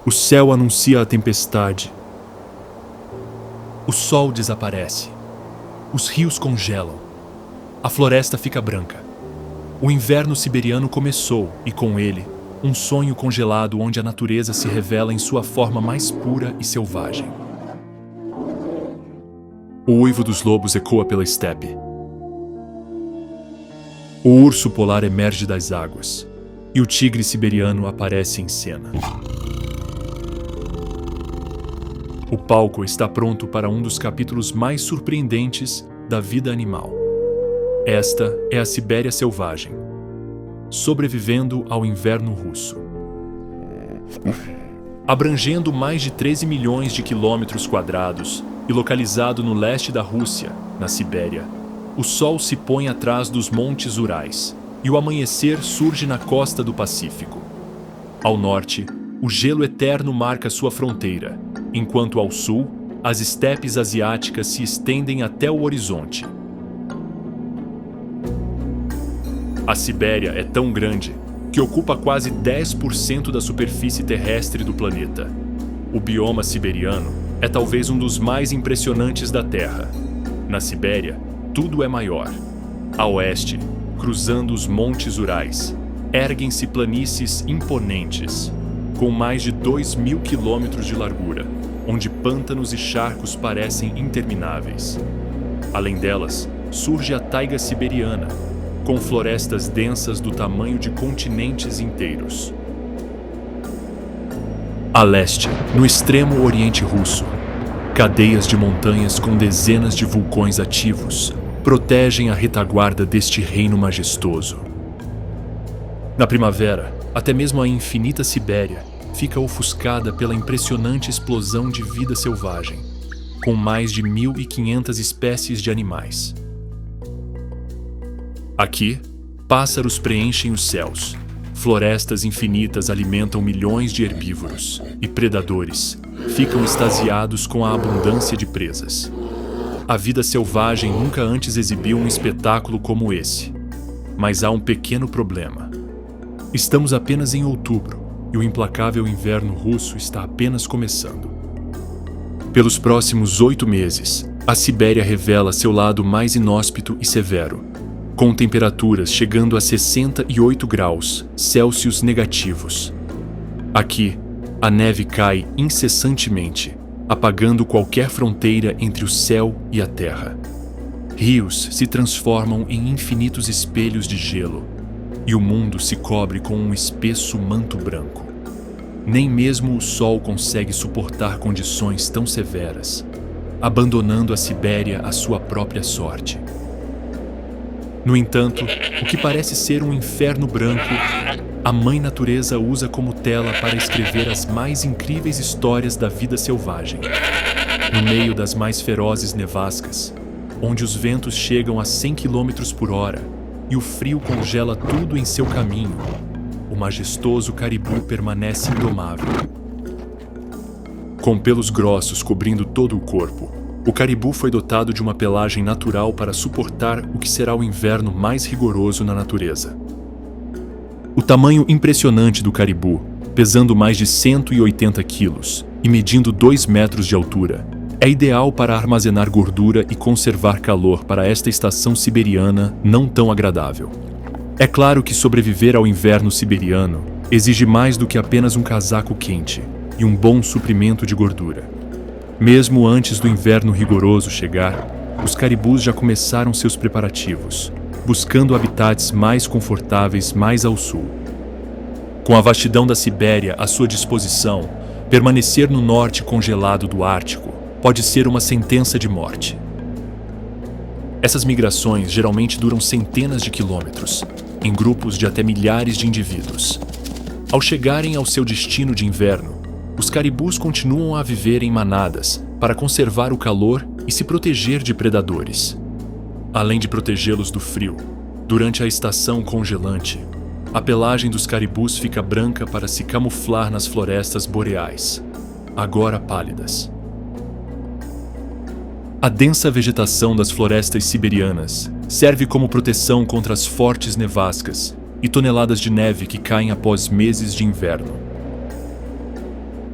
O céu anuncia a tempestade. O sol desaparece. Os rios congelam. A floresta fica branca. O inverno siberiano começou e, com ele, um sonho congelado onde a natureza se revela em sua forma mais pura e selvagem. O uivo dos lobos ecoa pela estepe. O urso polar emerge das águas e o tigre siberiano aparece em cena. O palco está pronto para um dos capítulos mais surpreendentes da vida animal. Esta é a Sibéria selvagem, sobrevivendo ao inverno russo. Abrangendo mais de 13 milhões de quilômetros quadrados e localizado no leste da Rússia, na Sibéria, o sol se põe atrás dos montes Urais e o amanhecer surge na costa do Pacífico. Ao norte, o gelo eterno marca sua fronteira, enquanto ao sul, as estepes asiáticas se estendem até o horizonte. A Sibéria é tão grande que ocupa quase 10% da superfície terrestre do planeta. O bioma siberiano é talvez um dos mais impressionantes da Terra. Na Sibéria, tudo é maior. A oeste, cruzando os montes Urais, erguem-se planícies imponentes, com mais de 2.000 quilômetros de largura, onde pântanos e charcos parecem intermináveis. Além delas, surge a taiga siberiana, com florestas densas do tamanho de continentes inteiros. A leste, no extremo oriente russo, cadeias de montanhas com dezenas de vulcões ativos protegem a retaguarda deste reino majestoso. Na primavera, até mesmo a infinita Sibéria fica ofuscada pela impressionante explosão de vida selvagem, com mais de 1.500 espécies de animais. Aqui, pássaros preenchem os céus, florestas infinitas alimentam milhões de herbívoros e predadores ficam extasiados com a abundância de presas. A vida selvagem nunca antes exibiu um espetáculo como esse. Mas há um pequeno problema. Estamos apenas em outubro e o implacável inverno russo está apenas começando. Pelos próximos 8 meses, a Sibéria revela seu lado mais inóspito e severo, com temperaturas chegando a 68 graus Celsius negativos. Aqui, a neve cai incessantemente, apagando qualquer fronteira entre o céu e a terra. Rios se transformam em infinitos espelhos de gelo, e o mundo se cobre com um espesso manto branco. Nem mesmo o sol consegue suportar condições tão severas, abandonando a Sibéria à sua própria sorte. No entanto, o que parece ser um inferno branco, a Mãe Natureza usa como tela para escrever as mais incríveis histórias da vida selvagem. No meio das mais ferozes nevascas, onde os ventos chegam a 100 km por hora e o frio congela tudo em seu caminho, o majestoso caribu permanece indomável. Com pelos grossos cobrindo todo o corpo, o caribu foi dotado de uma pelagem natural para suportar o que será o inverno mais rigoroso na natureza. O tamanho impressionante do caribu, pesando mais de 180 quilos e medindo 2 metros de altura, é ideal para armazenar gordura e conservar calor para esta estação siberiana não tão agradável. É claro que sobreviver ao inverno siberiano exige mais do que apenas um casaco quente e um bom suprimento de gordura. Mesmo antes do inverno rigoroso chegar, os caribus já começaram seus preparativos, buscando habitats mais confortáveis mais ao sul. Com a vastidão da Sibéria à sua disposição, permanecer no norte congelado do Ártico pode ser uma sentença de morte. Essas migrações geralmente duram centenas de quilômetros, em grupos de até milhares de indivíduos. Ao chegarem ao seu destino de inverno, os caribus continuam a viver em manadas para conservar o calor e se proteger de predadores. Além de protegê-los do frio, durante a estação congelante, a pelagem dos caribus fica branca para se camuflar nas florestas boreais, agora pálidas. A densa vegetação das florestas siberianas serve como proteção contra as fortes nevascas e toneladas de neve que caem após meses de inverno.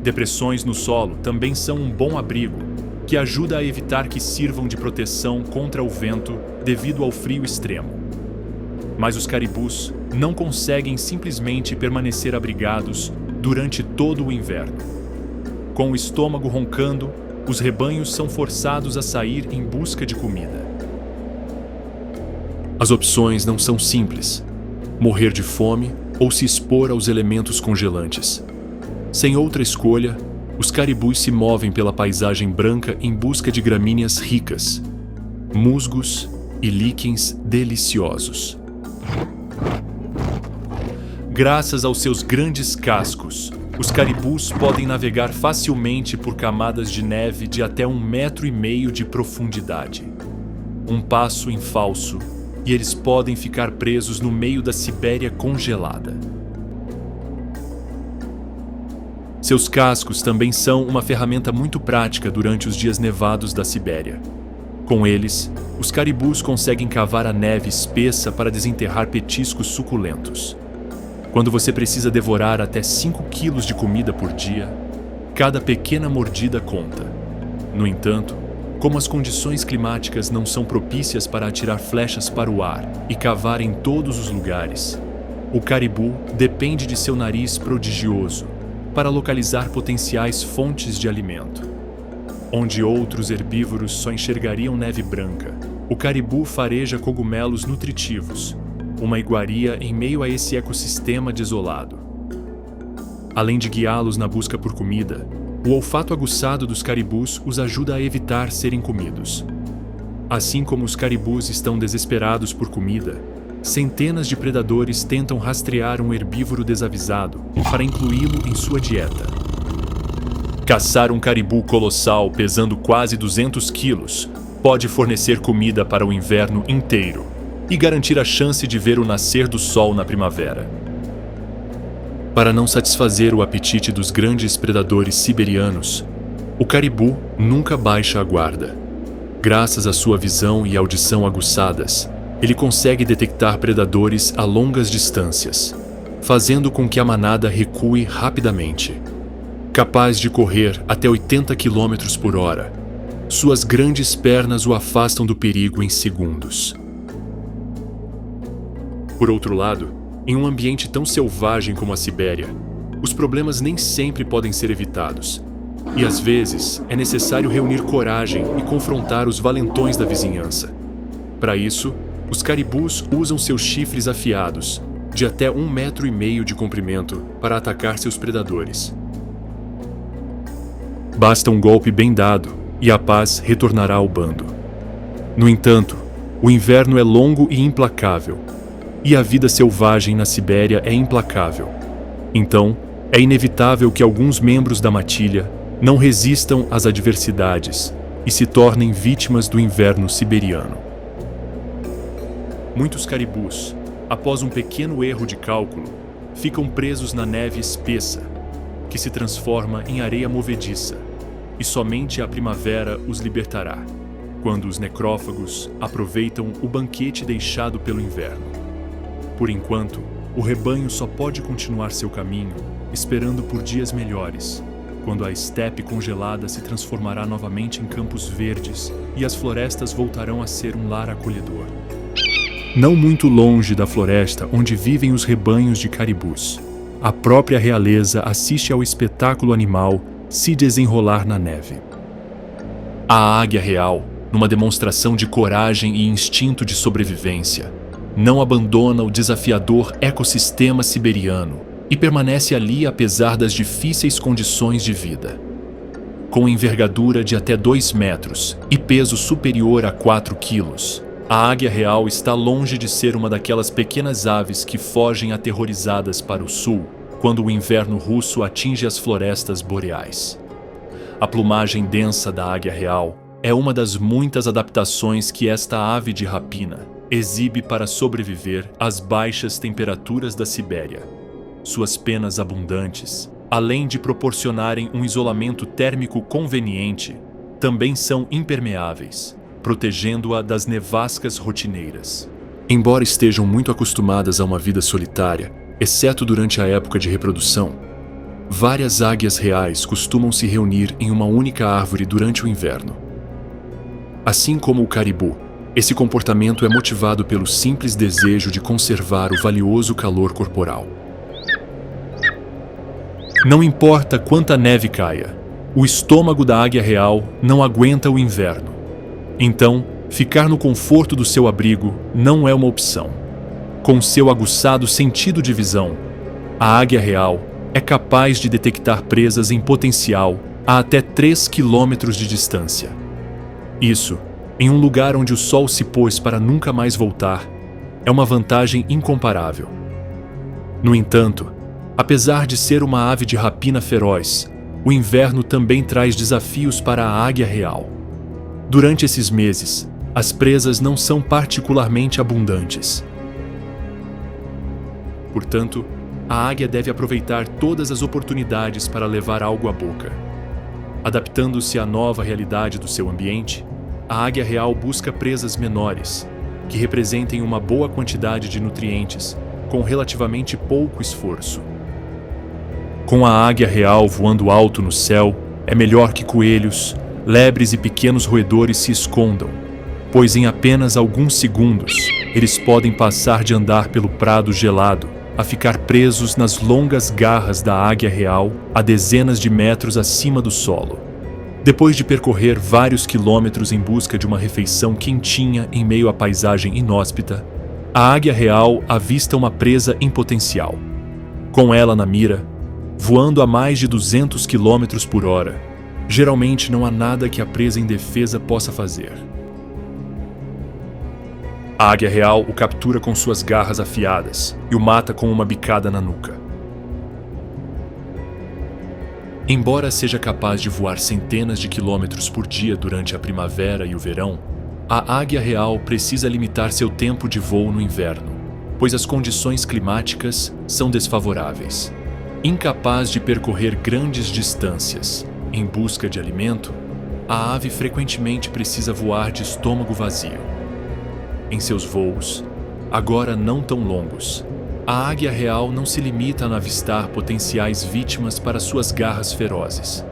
Depressões no solo também são um bom abrigo, que ajuda a evitar que sirvam de proteção contra o vento devido ao frio extremo. Mas os caribus não conseguem simplesmente permanecer abrigados durante todo o inverno. Com o estômago roncando, os rebanhos são forçados a sair em busca de comida. As opções não são simples: morrer de fome ou se expor aos elementos congelantes. Sem outra escolha, os caribus se movem pela paisagem branca em busca de gramíneas ricas, musgos e líquens deliciosos. Graças aos seus grandes cascos, os caribus podem navegar facilmente por camadas de neve de até 1,5 metro de profundidade. Um passo em falso e eles podem ficar presos no meio da Sibéria congelada. Seus cascos também são uma ferramenta muito prática durante os dias nevados da Sibéria. Com eles, os caribus conseguem cavar a neve espessa para desenterrar petiscos suculentos. Quando você precisa devorar até 5 quilos de comida por dia, cada pequena mordida conta. No entanto, como as condições climáticas não são propícias para atirar flechas para o ar e cavar em todos os lugares, o caribu depende de seu nariz prodigioso para localizar potenciais fontes de alimento. Onde outros herbívoros só enxergariam neve branca, o caribu fareja cogumelos nutritivos, uma iguaria em meio a esse ecossistema desolado. Além de guiá-los na busca por comida, o olfato aguçado dos caribus os ajuda a evitar serem comidos. Assim como os caribus estão desesperados por comida, centenas de predadores tentam rastrear um herbívoro desavisado para incluí-lo em sua dieta. Caçar um caribu colossal pesando quase 200 quilos pode fornecer comida para o inverno inteiro e garantir a chance de ver o nascer do sol na primavera. Para não satisfazer o apetite dos grandes predadores siberianos, o caribu nunca baixa a guarda. Graças à sua visão e audição aguçadas, ele consegue detectar predadores a longas distâncias, fazendo com que a manada recue rapidamente. Capaz de correr até 80 km por hora, suas grandes pernas o afastam do perigo em segundos. Por outro lado, em um ambiente tão selvagem como a Sibéria, os problemas nem sempre podem ser evitados, e às vezes é necessário reunir coragem e confrontar os valentões da vizinhança. Para isso, os caribus usam seus chifres afiados, de até 1,5 metro de comprimento, para atacar seus predadores. Basta um golpe bem dado e a paz retornará ao bando. No entanto, o inverno é longo e implacável, e a vida selvagem na Sibéria é implacável. Então, é inevitável que alguns membros da matilha não resistam às adversidades e se tornem vítimas do inverno siberiano. Muitos caribus, após um pequeno erro de cálculo, ficam presos na neve espessa, que se transforma em areia movediça, e somente a primavera os libertará, quando os necrófagos aproveitam o banquete deixado pelo inverno. Por enquanto, o rebanho só pode continuar seu caminho, esperando por dias melhores, quando a estepe congelada se transformará novamente em campos verdes e as florestas voltarão a ser um lar acolhedor. Não muito longe da floresta onde vivem os rebanhos de caribus, a própria realeza assiste ao espetáculo animal se desenrolar na neve. A águia real, numa demonstração de coragem e instinto de sobrevivência, não abandona o desafiador ecossistema siberiano e permanece ali apesar das difíceis condições de vida. Com envergadura de até 2 metros e peso superior a 4 quilos, a águia real está longe de ser uma daquelas pequenas aves que fogem aterrorizadas para o sul quando o inverno russo atinge as florestas boreais. A plumagem densa da águia real é uma das muitas adaptações que esta ave de rapina exibe para sobreviver às baixas temperaturas da Sibéria. Suas penas abundantes, além de proporcionarem um isolamento térmico conveniente, também são impermeáveis, protegendo-a das nevascas rotineiras. Embora estejam muito acostumadas a uma vida solitária, exceto durante a época de reprodução, Várias águias reais costumam se reunir em uma única árvore durante o inverno. Assim como o caribu, esse comportamento é motivado pelo simples desejo de conservar o valioso calor corporal. Não importa quanta neve caia, o estômago da águia real não aguenta o inverno. Então, ficar no conforto do seu abrigo não é uma opção. Com seu aguçado sentido de visão, a águia real é capaz de detectar presas em potencial a até 3 quilômetros de distância. Isso, em um lugar onde o sol se pôs para nunca mais voltar, é uma vantagem incomparável. No entanto, apesar de ser uma ave de rapina feroz, o inverno também traz desafios para a águia real. Durante esses meses, as presas não são particularmente abundantes. Portanto, a águia deve aproveitar todas as oportunidades para levar algo à boca. Adaptando-se à nova realidade do seu ambiente, a águia real busca presas menores, que representem uma boa quantidade de nutrientes, com relativamente pouco esforço. Com a águia real voando alto no céu, é melhor que coelhos, lebres e pequenos roedores se escondam, pois em apenas alguns segundos eles podem passar de andar pelo prado gelado a ficar presos nas longas garras da águia real a dezenas de metros acima do solo. Depois de percorrer vários quilômetros em busca de uma refeição quentinha em meio à paisagem inóspita, a águia real avista uma presa em potencial. Com ela na mira, voando a mais de 200 km por hora, geralmente não há nada que a presa indefesa possa fazer. A águia real o captura com suas garras afiadas e o mata com uma bicada na nuca. Embora seja capaz de voar centenas de quilômetros por dia durante a primavera e o verão, a águia real precisa limitar seu tempo de voo no inverno, pois as condições climáticas são desfavoráveis. Incapaz de percorrer grandes distâncias em busca de alimento, a ave frequentemente precisa voar de estômago vazio. Em seus voos, agora não tão longos, a águia real não se limita a avistar potenciais vítimas para suas garras ferozes.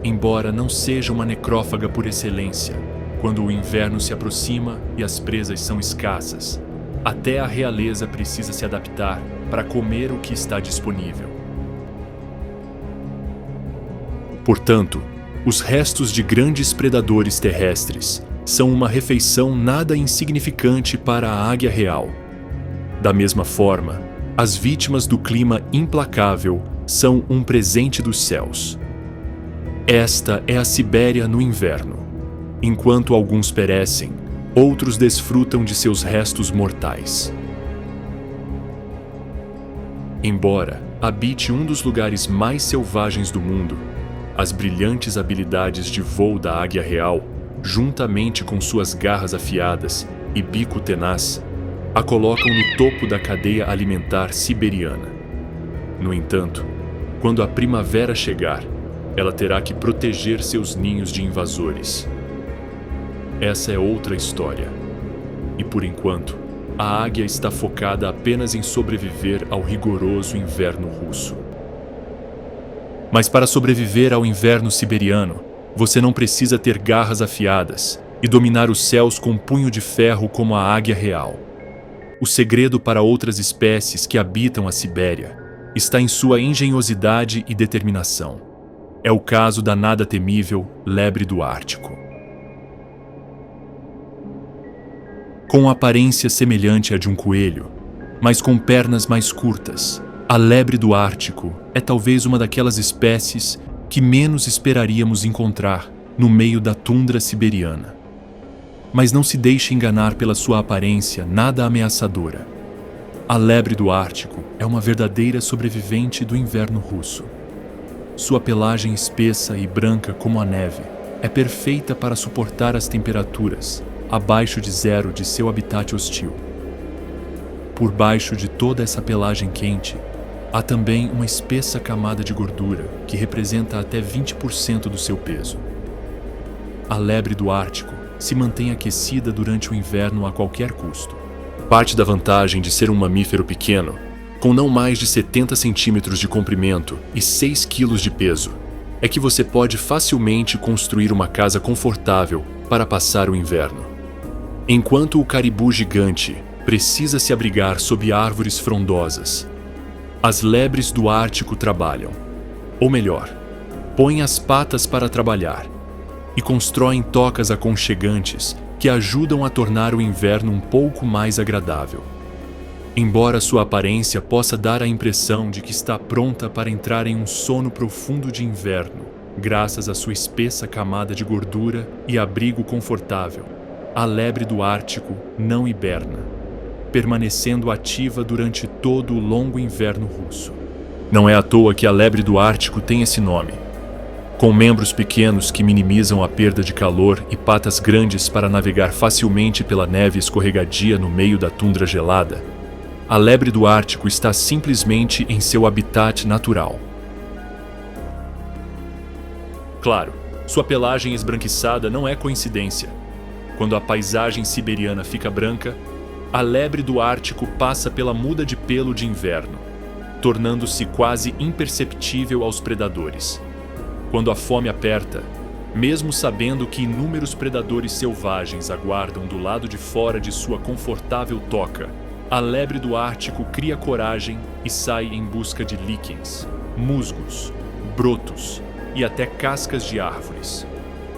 Embora não seja uma necrófaga por excelência, quando o inverno se aproxima e as presas são escassas, até a realeza precisa se adaptar para comer o que está disponível. Portanto, os restos de grandes predadores terrestres são uma refeição nada insignificante para a águia real. Da mesma forma, as vítimas do clima implacável são um presente dos céus. Esta é a Sibéria no inverno. Enquanto alguns perecem, outros desfrutam de seus restos mortais. Embora habite um dos lugares mais selvagens do mundo, as brilhantes habilidades de voo da águia real, juntamente com suas garras afiadas e bico tenaz, a colocam no topo da cadeia alimentar siberiana. No entanto, quando a primavera chegar, ela terá que proteger seus ninhos de invasores. Essa é outra história. E por enquanto, a águia está focada apenas em sobreviver ao rigoroso inverno russo. Mas para sobreviver ao inverno siberiano, você não precisa ter garras afiadas e dominar os céus com um punho de ferro como a águia real. O segredo para outras espécies que habitam a Sibéria está em sua engenhosidade e determinação. É o caso da nada temível lebre do Ártico. Com aparência semelhante à de um coelho, mas com pernas mais curtas, a lebre do Ártico é talvez uma daquelas espécies que menos esperaríamos encontrar no meio da tundra siberiana. Mas não se deixe enganar pela sua aparência nada ameaçadora. A lebre do Ártico é uma verdadeira sobrevivente do inverno russo. Sua pelagem espessa e branca como a neve é perfeita para suportar as temperaturas abaixo de zero de seu habitat hostil. Por baixo de toda essa pelagem quente, há também uma espessa camada de gordura que representa até 20% do seu peso. A lebre do Ártico se mantém aquecida durante o inverno a qualquer custo. Parte da vantagem de ser um mamífero pequeno com não mais de 70 centímetros de comprimento e 6 quilos de peso, é que você pode facilmente construir uma casa confortável para passar o inverno. Enquanto o caribu gigante precisa se abrigar sob árvores frondosas, as lebres do Ártico trabalham, ou melhor, põem as patas para trabalhar e constroem tocas aconchegantes que ajudam a tornar o inverno um pouco mais agradável. Embora sua aparência possa dar a impressão de que está pronta para entrar em um sono profundo de inverno, graças à sua espessa camada de gordura e abrigo confortável, a lebre do Ártico não hiberna, permanecendo ativa durante todo o longo inverno russo. Não é à toa que a lebre do Ártico tem esse nome. Com membros pequenos que minimizam a perda de calor e patas grandes para navegar facilmente pela neve escorregadia no meio da tundra gelada, a lebre do Ártico está simplesmente em seu habitat natural. Claro, sua pelagem esbranquiçada não é coincidência. Quando a paisagem siberiana fica branca, a lebre do Ártico passa pela muda de pelo de inverno, tornando-se quase imperceptível aos predadores. Quando a fome aperta, mesmo sabendo que inúmeros predadores selvagens aguardam do lado de fora de sua confortável toca, a lebre do Ártico cria coragem e sai em busca de líquens, musgos, brotos e até cascas de árvores.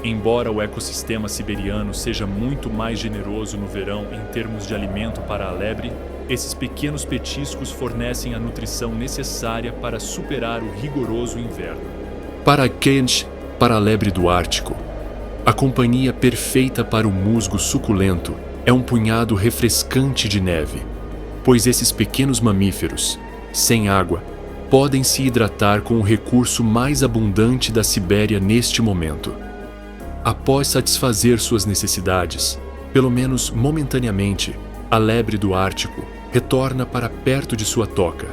Embora o ecossistema siberiano seja muito mais generoso no verão em termos de alimento para a lebre, esses pequenos petiscos fornecem a nutrição necessária para superar o rigoroso inverno. Para a lebre do Ártico, a companhia perfeita para o musgo suculento é um punhado refrescante de neve, pois esses pequenos mamíferos, sem água, podem se hidratar com o recurso mais abundante da Sibéria neste momento. Após satisfazer suas necessidades, pelo menos momentaneamente, a lebre do Ártico retorna para perto de sua toca,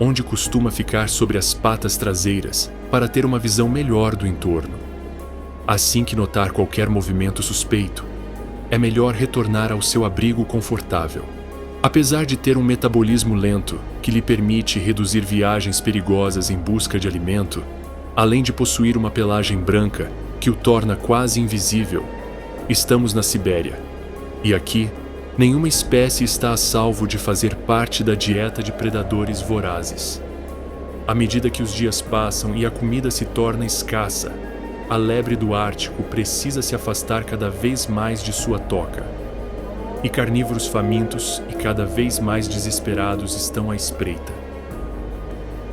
onde costuma ficar sobre as patas traseiras para ter uma visão melhor do entorno. Assim que notar qualquer movimento suspeito, é melhor retornar ao seu abrigo confortável. Apesar de ter um metabolismo lento que lhe permite reduzir viagens perigosas em busca de alimento, além de possuir uma pelagem branca que o torna quase invisível, estamos na Sibéria, e aqui nenhuma espécie está a salvo de fazer parte da dieta de predadores vorazes. À medida que os dias passam e a comida se torna escassa, a lebre do Ártico precisa se afastar cada vez mais de sua toca. E carnívoros famintos e cada vez mais desesperados estão à espreita.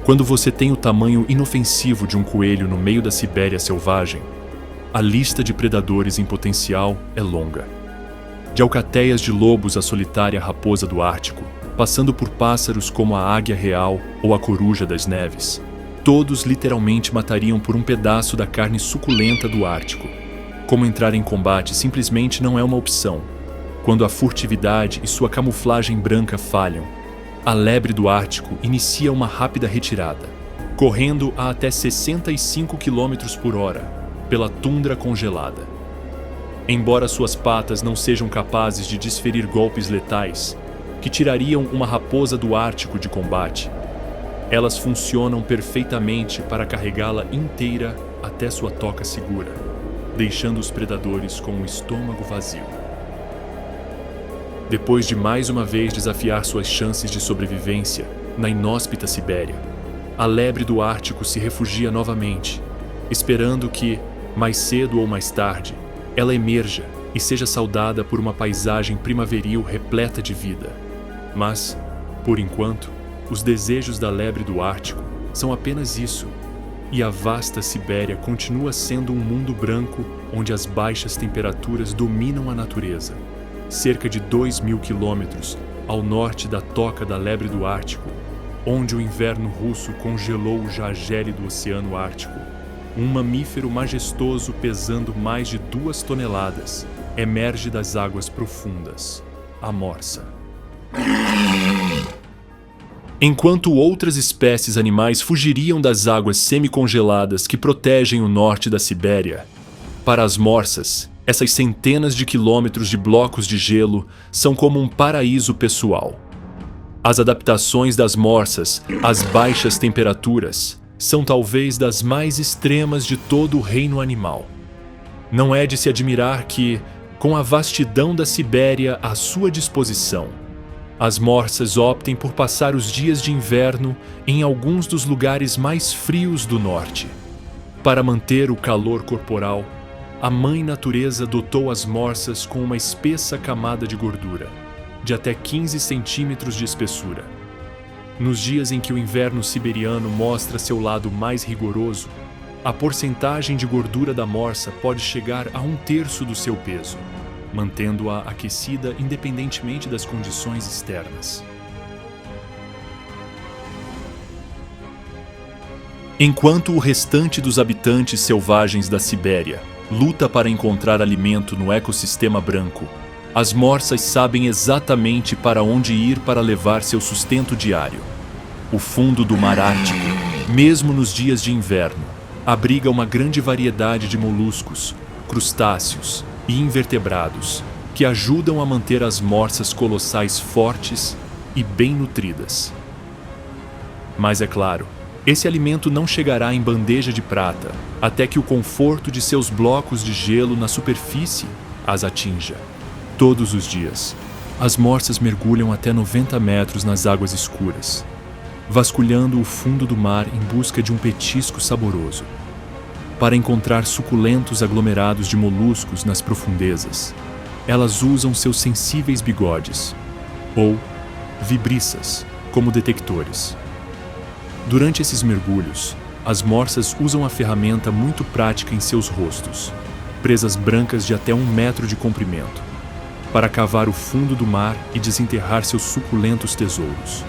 Quando você tem o tamanho inofensivo de um coelho no meio da Sibéria selvagem, a lista de predadores em potencial é longa. De alcateias de lobos à solitária raposa do Ártico, passando por pássaros como a águia real ou a coruja das neves, todos literalmente matariam por um pedaço da carne suculenta do Ártico. Como entrar em combate simplesmente não é uma opção. Quando a furtividade e sua camuflagem branca falham, a lebre do Ártico inicia uma rápida retirada, correndo a até 65 km por hora pela tundra congelada. Embora suas patas não sejam capazes de desferir golpes letais que tirariam uma raposa do Ártico de combate, elas funcionam perfeitamente para carregá-la inteira até sua toca segura, deixando os predadores com o estômago vazio. Depois de mais uma vez desafiar suas chances de sobrevivência na inóspita Sibéria, a lebre do Ártico se refugia novamente, esperando que, mais cedo ou mais tarde, ela emerja e seja saudada por uma paisagem primaveril repleta de vida. Mas, por enquanto, os desejos da lebre do Ártico são apenas isso, e a vasta Sibéria continua sendo um mundo branco onde as baixas temperaturas dominam a natureza. Cerca de 2.000 quilômetros ao norte da toca da lebre do Ártico, onde o inverno russo congelou o já gélido Oceano Ártico, um mamífero majestoso pesando mais de 2 toneladas emerge das águas profundas, a morsa. Enquanto outras espécies animais fugiriam das águas semicongeladas que protegem o norte da Sibéria, para as morsas, essas centenas de quilômetros de blocos de gelo são como um paraíso pessoal. As adaptações das morsas às baixas temperaturas são talvez das mais extremas de todo o reino animal. Não é de se admirar que, com a vastidão da Sibéria à sua disposição, as morsas optem por passar os dias de inverno em alguns dos lugares mais frios do norte. Para manter o calor corporal, a mãe natureza dotou as morsas com uma espessa camada de gordura, de até 15 centímetros de espessura. Nos dias em que o inverno siberiano mostra seu lado mais rigoroso, a porcentagem de gordura da morsa pode chegar a 1/3 do seu peso, mantendo-a aquecida independentemente das condições externas. Enquanto o restante dos habitantes selvagens da Sibéria luta para encontrar alimento no ecossistema branco, as morsas sabem exatamente para onde ir para levar seu sustento diário. O fundo do Mar Ártico, mesmo nos dias de inverno, abriga uma grande variedade de moluscos, crustáceos e invertebrados que ajudam a manter as morsas colossais fortes e bem nutridas. Mas é claro, esse alimento não chegará em bandeja de prata até que o conforto de seus blocos de gelo na superfície as atinja. Todos os dias, as morsas mergulham até 90 metros nas águas escuras, vasculhando o fundo do mar em busca de um petisco saboroso. Para encontrar suculentos aglomerados de moluscos nas profundezas, elas usam seus sensíveis bigodes, ou vibriças, como detectores. Durante esses mergulhos, as morsas usam a ferramenta muito prática em seus rostos, presas brancas de até 1 metro de comprimento, para cavar o fundo do mar e desenterrar seus suculentos tesouros.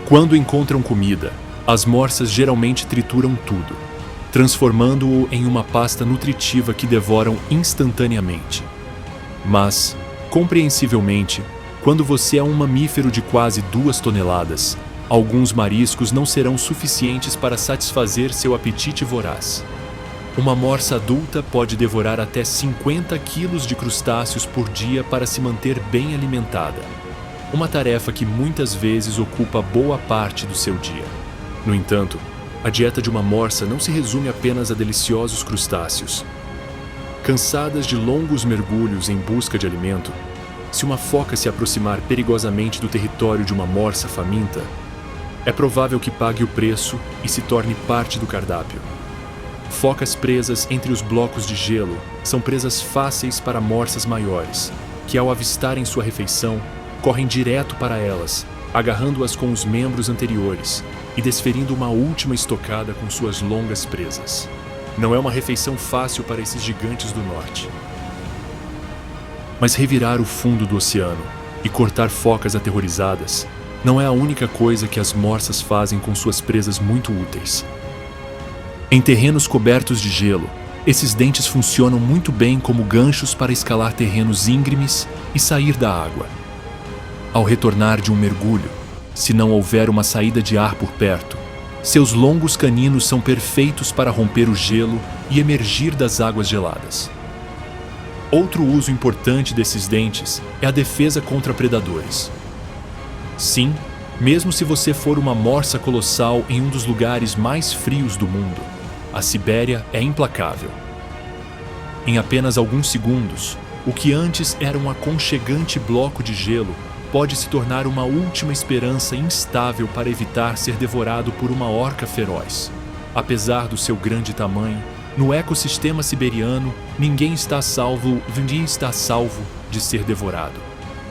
Quando encontram comida, as morsas geralmente trituram tudo, transformando-o em uma pasta nutritiva que devoram instantaneamente. Mas, compreensivelmente, quando você é um mamífero de quase 2 toneladas, alguns mariscos não serão suficientes para satisfazer seu apetite voraz. Uma morsa adulta pode devorar até 50 quilos de crustáceos por dia para se manter bem alimentada, uma tarefa que muitas vezes ocupa boa parte do seu dia. No entanto, a dieta de uma morsa não se resume apenas a deliciosos crustáceos. Cansadas de longos mergulhos em busca de alimento, se uma foca se aproximar perigosamente do território de uma morsa faminta, é provável que pague o preço e se torne parte do cardápio. Focas presas entre os blocos de gelo são presas fáceis para morsas maiores, que ao avistarem sua refeição, correm direto para elas, agarrando-as com os membros anteriores e desferindo uma última estocada com suas longas presas. Não é uma refeição fácil para esses gigantes do norte. Mas revirar o fundo do oceano e cortar focas aterrorizadas não é a única coisa que as morsas fazem com suas presas muito úteis. Em terrenos cobertos de gelo, esses dentes funcionam muito bem como ganchos para escalar terrenos íngremes e sair da água. Ao retornar de um mergulho, se não houver uma saída de ar por perto, seus longos caninos são perfeitos para romper o gelo e emergir das águas geladas. Outro uso importante desses dentes é a defesa contra predadores. Sim, mesmo se você for uma morsa colossal em um dos lugares mais frios do mundo, a Sibéria é implacável. Em apenas alguns segundos, o que antes era um aconchegante bloco de gelo pode se tornar uma última esperança instável para evitar ser devorado por uma orca feroz. Apesar do seu grande tamanho, no ecossistema siberiano, ninguém está salvo de ser devorado.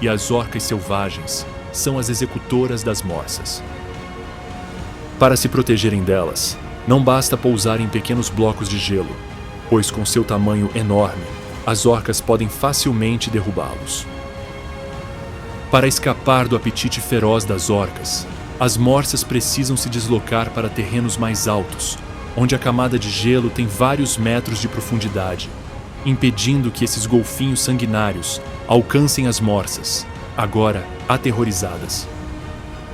E as orcas selvagens são as executoras das morsas. Para se protegerem delas, não basta pousar em pequenos blocos de gelo, pois com seu tamanho enorme, as orcas podem facilmente derrubá-los. Para escapar do apetite feroz das orcas, as morsas precisam se deslocar para terrenos mais altos, onde a camada de gelo tem vários metros de profundidade, impedindo que esses golfinhos sanguinários alcancem as morsas, agora aterrorizadas.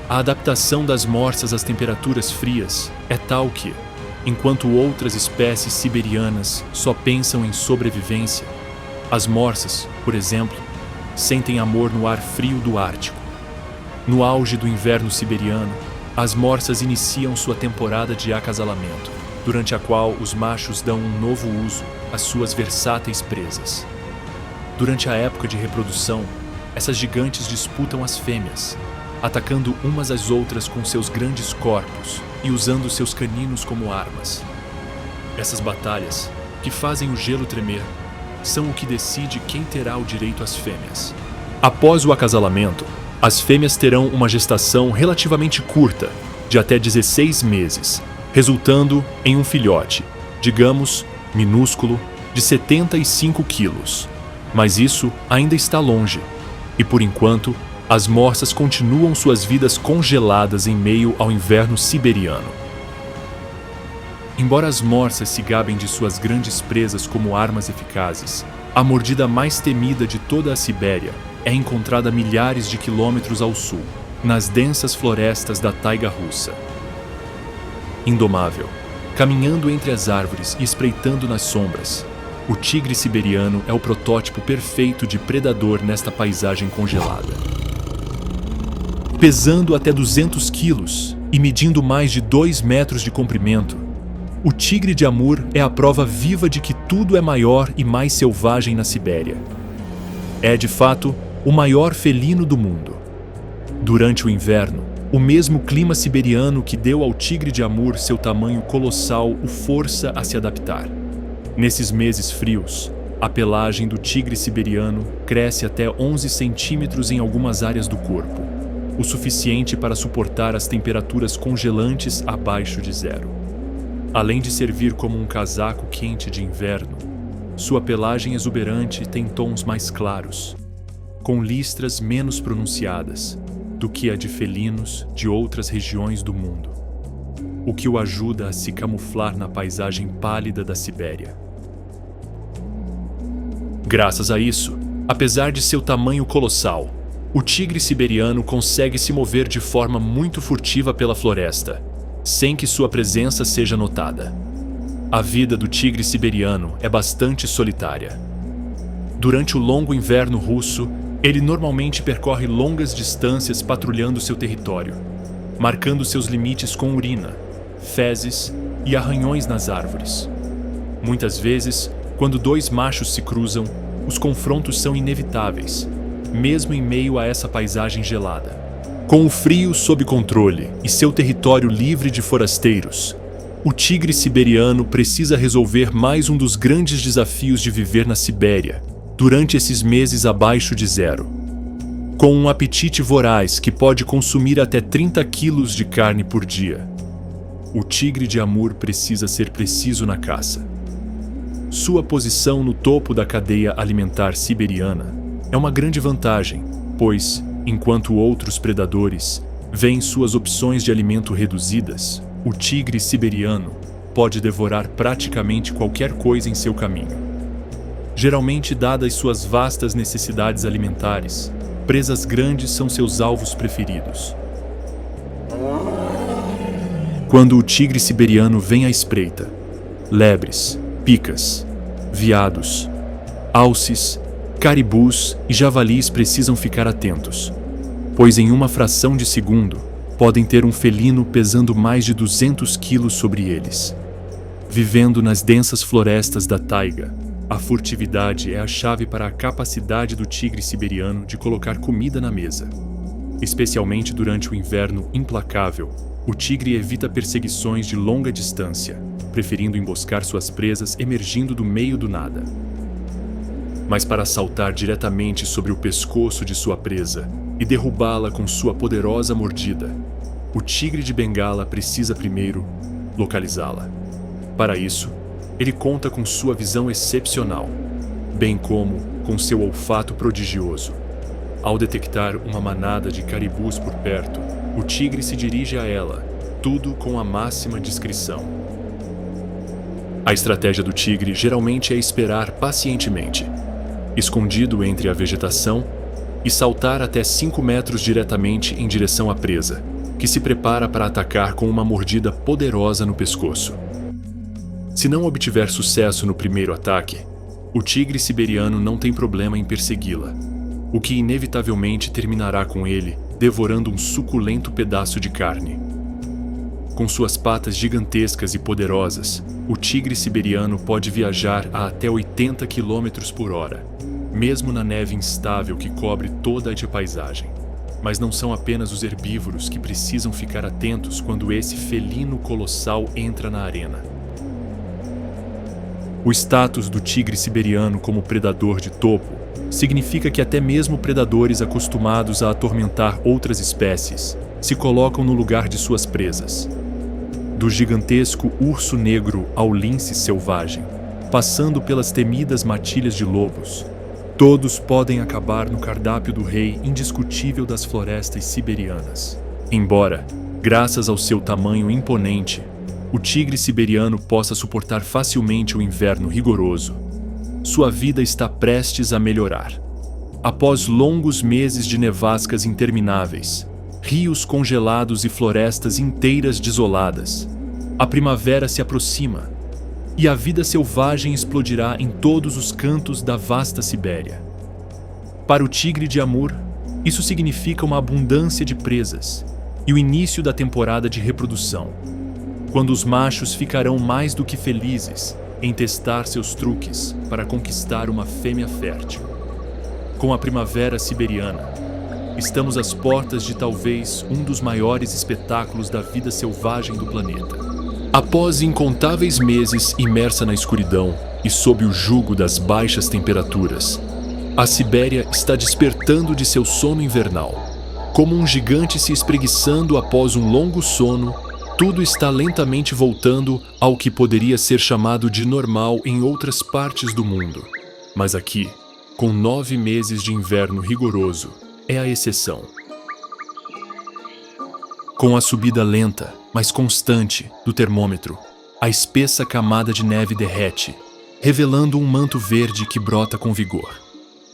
A adaptação das morsas às temperaturas frias é tal que, enquanto outras espécies siberianas só pensam em sobrevivência, as morsas, por exemplo, sentem amor no ar frio do Ártico. No auge do inverno siberiano, as morsas iniciam sua temporada de acasalamento, durante a qual os machos dão um novo uso às suas versáteis presas. Durante a época de reprodução, essas gigantes disputam as fêmeas, atacando umas às outras com seus grandes corpos e usando seus caninos como armas. Essas batalhas, que fazem o gelo tremer, são o que decide quem terá o direito às fêmeas. Após o acasalamento, as fêmeas terão uma gestação relativamente curta, de até 16 meses, resultando em um filhote, digamos, minúsculo, de 75 quilos. Mas isso ainda está longe, e por enquanto, as morsas continuam suas vidas congeladas em meio ao inverno siberiano. Embora as morsas se gabem de suas grandes presas como armas eficazes, a mordida mais temida de toda a Sibéria é encontrada a milhares de quilômetros ao sul, nas densas florestas da taiga russa. Indomável, caminhando entre as árvores e espreitando nas sombras, o tigre siberiano é o protótipo perfeito de predador nesta paisagem congelada. Pesando até 200 quilos e medindo mais de 2 metros de comprimento, o tigre de Amur é a prova viva de que tudo é maior e mais selvagem na Sibéria. É, de fato, o maior felino do mundo. Durante o inverno, o mesmo clima siberiano que deu ao tigre de Amur seu tamanho colossal o força a se adaptar. Nesses meses frios, a pelagem do tigre siberiano cresce até 11 centímetros em algumas áreas do corpo, o suficiente para suportar as temperaturas congelantes abaixo de zero. Além de servir como um casaco quente de inverno, sua pelagem exuberante tem tons mais claros, com listras menos pronunciadas do que a de felinos de outras regiões do mundo, o que o ajuda a se camuflar na paisagem pálida da Sibéria. Graças a isso, apesar de seu tamanho colossal, o tigre siberiano consegue se mover de forma muito furtiva pela floresta, sem que sua presença seja notada. A vida do tigre siberiano é bastante solitária. Durante o longo inverno russo, ele normalmente percorre longas distâncias patrulhando seu território, marcando seus limites com urina, fezes e arranhões nas árvores. Muitas vezes, quando dois machos se cruzam, os confrontos são inevitáveis, mesmo em meio a essa paisagem gelada. Com o frio sob controle e seu território livre de forasteiros, o tigre siberiano precisa resolver mais um dos grandes desafios de viver na Sibéria, durante esses meses abaixo de zero. Com um apetite voraz que pode consumir até 30 quilos de carne por dia, o tigre de Amur precisa ser preciso na caça. Sua posição no topo da cadeia alimentar siberiana é uma grande vantagem, pois, enquanto outros predadores veem suas opções de alimento reduzidas, o tigre siberiano pode devorar praticamente qualquer coisa em seu caminho. Geralmente, dadas suas vastas necessidades alimentares, presas grandes são seus alvos preferidos. Quando o tigre siberiano vem à espreita, lebres, picas, veados, alces, caribus e javalis precisam ficar atentos, pois em uma fração de segundo podem ter um felino pesando mais de 200 quilos sobre eles. Vivendo nas densas florestas da taiga, a furtividade é a chave para a capacidade do tigre siberiano de colocar comida na mesa. Especialmente durante o inverno implacável, o tigre evita perseguições de longa distância, preferindo emboscar suas presas emergindo do meio do nada. Mas para saltar diretamente sobre o pescoço de sua presa e derrubá-la com sua poderosa mordida, o tigre de Bengala precisa primeiro localizá-la. Para isso, ele conta com sua visão excepcional, bem como com seu olfato prodigioso. Ao detectar uma manada de caribus por perto, o tigre se dirige a ela, tudo com a máxima discrição. A estratégia do tigre geralmente é esperar pacientemente, escondido entre a vegetação, e saltar até 5 metros diretamente em direção à presa, que se prepara para atacar com uma mordida poderosa no pescoço. Se não obtiver sucesso no primeiro ataque, o tigre siberiano não tem problema em persegui-la, o que inevitavelmente terminará com ele devorando um suculento pedaço de carne. Com suas patas gigantescas e poderosas, o tigre siberiano pode viajar a até 80 km por hora, mesmo na neve instável que cobre toda a paisagem. Mas não são apenas os herbívoros que precisam ficar atentos quando esse felino colossal entra na arena. O status do tigre siberiano como predador de topo significa que até mesmo predadores acostumados a atormentar outras espécies se colocam no lugar de suas presas. Do gigantesco urso negro ao lince selvagem, passando pelas temidas matilhas de lobos, todos podem acabar no cardápio do rei indiscutível das florestas siberianas. Embora, graças ao seu tamanho imponente, o tigre siberiano possa suportar facilmente o inverno rigoroso, sua vida está prestes a melhorar. Após longos meses de nevascas intermináveis, rios congelados e florestas inteiras desoladas, a primavera se aproxima e a vida selvagem explodirá em todos os cantos da vasta Sibéria. Para o tigre de Amur, isso significa uma abundância de presas e o início da temporada de reprodução, quando os machos ficarão mais do que felizes em testar seus truques para conquistar uma fêmea fértil. Com a primavera siberiana, estamos às portas de talvez um dos maiores espetáculos da vida selvagem do planeta. Após incontáveis meses imersa na escuridão e sob o jugo das baixas temperaturas, a Sibéria está despertando de seu sono invernal. Como um gigante se espreguiçando após um longo sono, tudo está lentamente voltando ao que poderia ser chamado de normal em outras partes do mundo. Mas aqui, com 9 meses de inverno rigoroso, é a exceção. Com a subida lenta, mas constante, do termômetro, a espessa camada de neve derrete, revelando um manto verde que brota com vigor.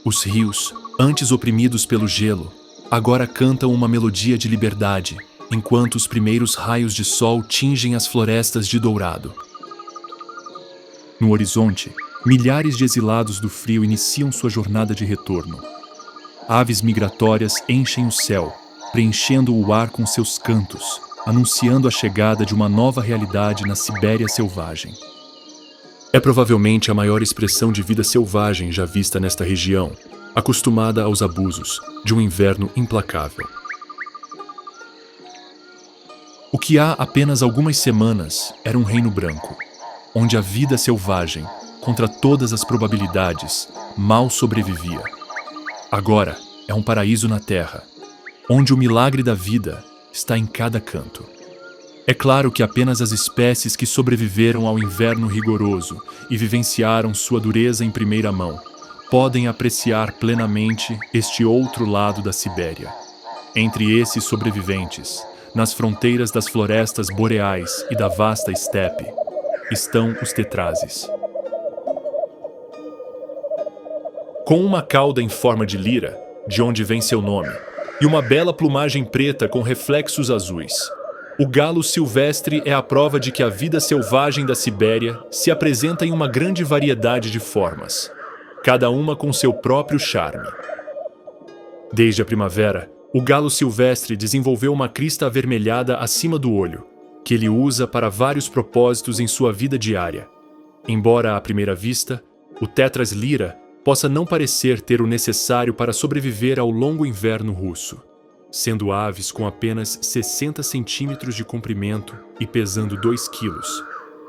Os rios, antes oprimidos pelo gelo, agora cantam uma melodia de liberdade, enquanto os primeiros raios de sol tingem as florestas de dourado. No horizonte, milhares de exilados do frio iniciam sua jornada de retorno. Aves migratórias enchem o céu, preenchendo o ar com seus cantos, anunciando a chegada de uma nova realidade na Sibéria selvagem. É provavelmente a maior expressão de vida selvagem já vista nesta região, acostumada aos abusos de um inverno implacável. O que há apenas algumas semanas era um reino branco, onde a vida selvagem, contra todas as probabilidades, mal sobrevivia. Agora é um paraíso na Terra, onde o milagre da vida está em cada canto. É claro que apenas as espécies que sobreviveram ao inverno rigoroso e vivenciaram sua dureza em primeira mão podem apreciar plenamente este outro lado da Sibéria. Entre esses sobreviventes, nas fronteiras das florestas boreais e da vasta estepe, estão os tetrazes. Com uma cauda em forma de lira, de onde vem seu nome, e uma bela plumagem preta com reflexos azuis, o galo silvestre é a prova de que a vida selvagem da Sibéria se apresenta em uma grande variedade de formas, cada uma com seu próprio charme. Desde a primavera, o galo silvestre desenvolveu uma crista avermelhada acima do olho, que ele usa para vários propósitos em sua vida diária. Embora, à primeira vista, o Tetras lira possa não parecer ter o necessário para sobreviver ao longo inverno russo, sendo aves com apenas 60 centímetros de comprimento e pesando 2 quilos.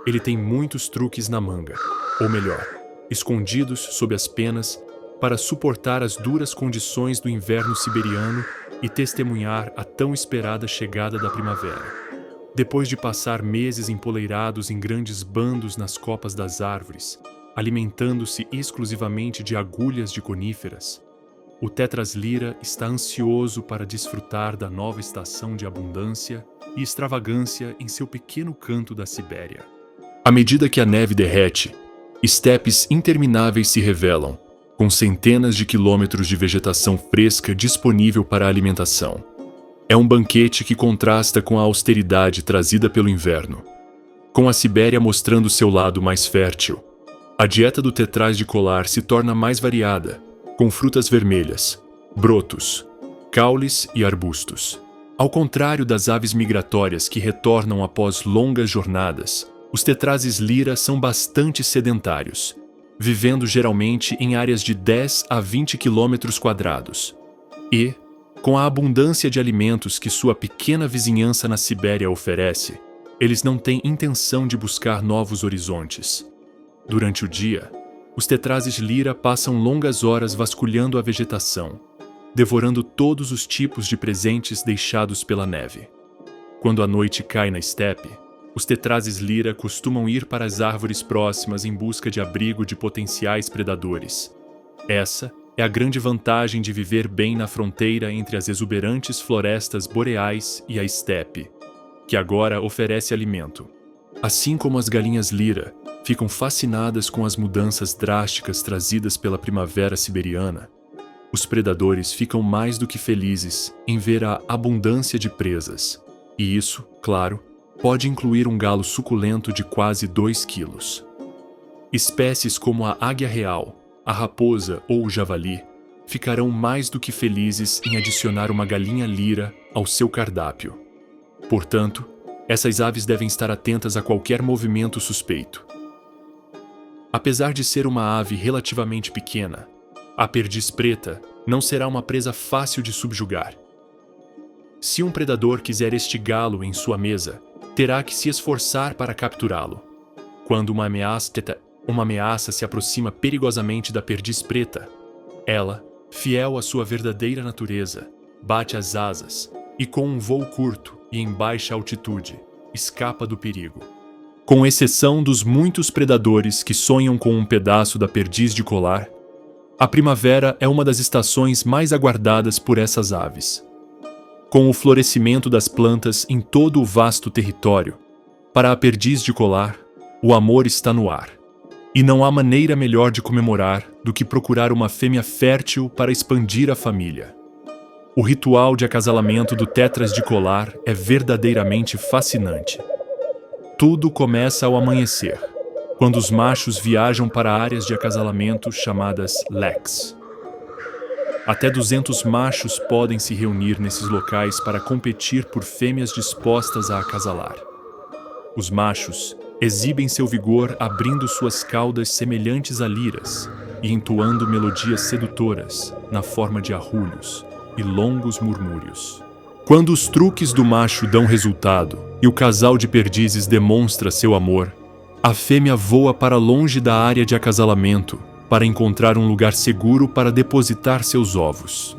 Ele tem muitos truques na manga, ou melhor, escondidos sob as penas, para suportar as duras condições do inverno siberiano e testemunhar a tão esperada chegada da primavera. Depois de passar meses empoleirados em grandes bandos nas copas das árvores, alimentando-se exclusivamente de agulhas de coníferas, o Tetras lira está ansioso para desfrutar da nova estação de abundância e extravagância em seu pequeno canto da Sibéria. À medida que a neve derrete, estepes intermináveis se revelam, com centenas de quilômetros de vegetação fresca disponível para a alimentação. É um banquete que contrasta com a austeridade trazida pelo inverno. Com a Sibéria mostrando seu lado mais fértil, a dieta do tetraz de colar se torna mais variada, com frutas vermelhas, brotos, caules e arbustos. Ao contrário das aves migratórias que retornam após longas jornadas, os tetrazes lira são bastante sedentários, vivendo geralmente em áreas de 10 a 20 quilômetros quadrados. E, com a abundância de alimentos que sua pequena vizinhança na Sibéria oferece, eles não têm intenção de buscar novos horizontes. Durante o dia, os tetrazes lira passam longas horas vasculhando a vegetação, devorando todos os tipos de presentes deixados pela neve. Quando a noite cai na estepe, os tetrazes lira costumam ir para as árvores próximas em busca de abrigo de potenciais predadores. Essa é a grande vantagem de viver bem na fronteira entre as exuberantes florestas boreais e a estepe, que agora oferece alimento. Assim como as galinhas lira ficam fascinadas com as mudanças drásticas trazidas pela primavera siberiana, os predadores ficam mais do que felizes em ver a abundância de presas. E isso, claro, pode incluir um galo suculento de quase 2 quilos. Espécies como a águia real, a raposa ou o javali ficarão mais do que felizes em adicionar uma galinha lira ao seu cardápio. Portanto, essas aves devem estar atentas a qualquer movimento suspeito. Apesar de ser uma ave relativamente pequena, a perdiz preta não será uma presa fácil de subjugar. Se um predador quiser estigá-lo em sua mesa, terá que se esforçar para capturá-lo. Quando uma ameaça se aproxima perigosamente da perdiz preta, ela, fiel à sua verdadeira natureza, bate as asas e, com um voo curto e em baixa altitude, escapa do perigo. Com exceção dos muitos predadores que sonham com um pedaço da perdiz de colar, a primavera é uma das estações mais aguardadas por essas aves. Com o florescimento das plantas em todo o vasto território, para a perdiz de colar, o amor está no ar. E não há maneira melhor de comemorar do que procurar uma fêmea fértil para expandir a família. O ritual de acasalamento do tetras de colar é verdadeiramente fascinante. Tudo começa ao amanhecer, quando os machos viajam para áreas de acasalamento chamadas leks. Até 200 machos podem se reunir nesses locais para competir por fêmeas dispostas a acasalar. Os machos exibem seu vigor abrindo suas caudas semelhantes a liras e entoando melodias sedutoras na forma de arrulhos e longos murmúrios. Quando os truques do macho dão resultado e o casal de perdizes demonstra seu amor, a fêmea voa para longe da área de acasalamento para encontrar um lugar seguro para depositar seus ovos.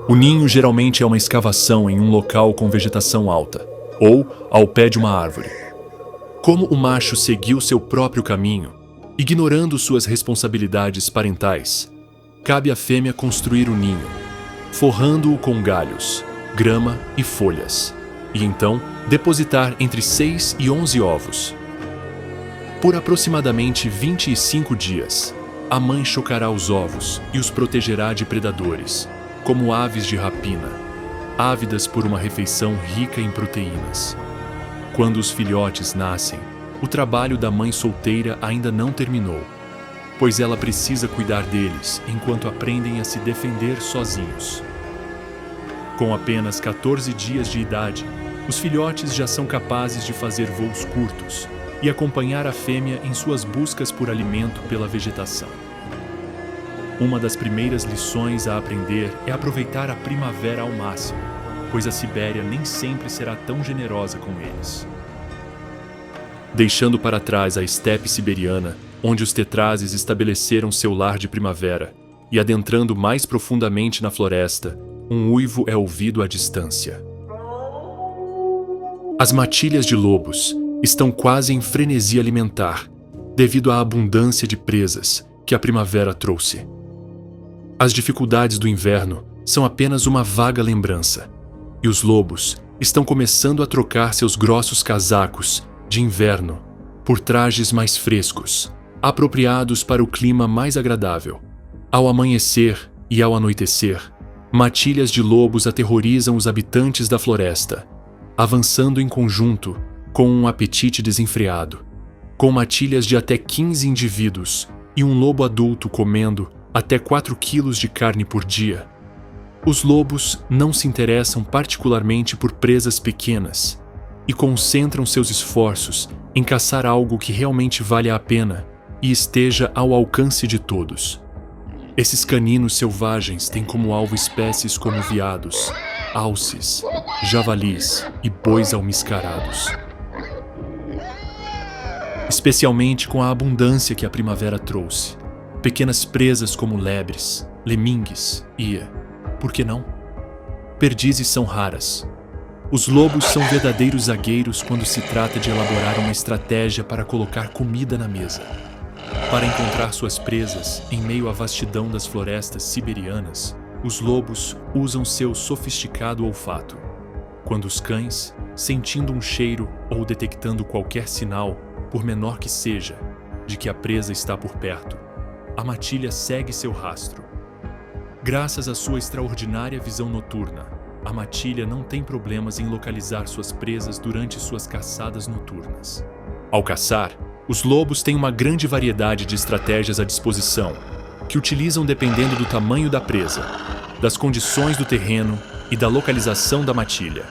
O ninho geralmente é uma escavação em um local com vegetação alta, ou ao pé de uma árvore. Como o macho seguiu seu próprio caminho, ignorando suas responsabilidades parentais, cabe à fêmea construir o ninho, forrando-o com galhos, grama e folhas, e então depositar entre 6 e 11 ovos. Por aproximadamente 25 dias, a mãe chocará os ovos e os protegerá de predadores, como aves de rapina, ávidas por uma refeição rica em proteínas. Quando os filhotes nascem, o trabalho da mãe solteira ainda não terminou, pois ela precisa cuidar deles enquanto aprendem a se defender sozinhos. Com apenas 14 dias de idade, os filhotes já são capazes de fazer voos curtos e acompanhar a fêmea em suas buscas por alimento pela vegetação. Uma das primeiras lições a aprender é aproveitar a primavera ao máximo, pois a Sibéria nem sempre será tão generosa com eles. Deixando para trás a estepe siberiana, onde os tetrazes estabeleceram seu lar de primavera, e adentrando mais profundamente na floresta, um uivo é ouvido à distância. As matilhas de lobos estão quase em frenesi alimentar, devido à abundância de presas que a primavera trouxe. As dificuldades do inverno são apenas uma vaga lembrança, e os lobos estão começando a trocar seus grossos casacos de inverno por trajes mais frescos, apropriados para o clima mais agradável. Ao amanhecer e ao anoitecer, matilhas de lobos aterrorizam os habitantes da floresta, avançando em conjunto com um apetite desenfreado, com matilhas de até 15 indivíduos e um lobo adulto comendo até 4 quilos de carne por dia. Os lobos não se interessam particularmente por presas pequenas e concentram seus esforços em caçar algo que realmente valha a pena e esteja ao alcance de todos. Esses caninos selvagens têm como alvo espécies como veados, alces, javalis e bois almiscarados. Especialmente com a abundância que a primavera trouxe, pequenas presas como lebres, lemingues e, por que não, perdizes são raras. Os lobos são verdadeiros zagueiros quando se trata de elaborar uma estratégia para colocar comida na mesa. Para encontrar suas presas em meio à vastidão das florestas siberianas, os lobos usam seu sofisticado olfato. Quando os cães, sentindo um cheiro ou detectando qualquer sinal, por menor que seja, de que a presa está por perto, a matilha segue seu rastro. Graças à sua extraordinária visão noturna, a matilha não tem problemas em localizar suas presas durante suas caçadas noturnas. Ao caçar, os lobos têm uma grande variedade de estratégias à disposição, que utilizam dependendo do tamanho da presa, das condições do terreno e da localização da matilha.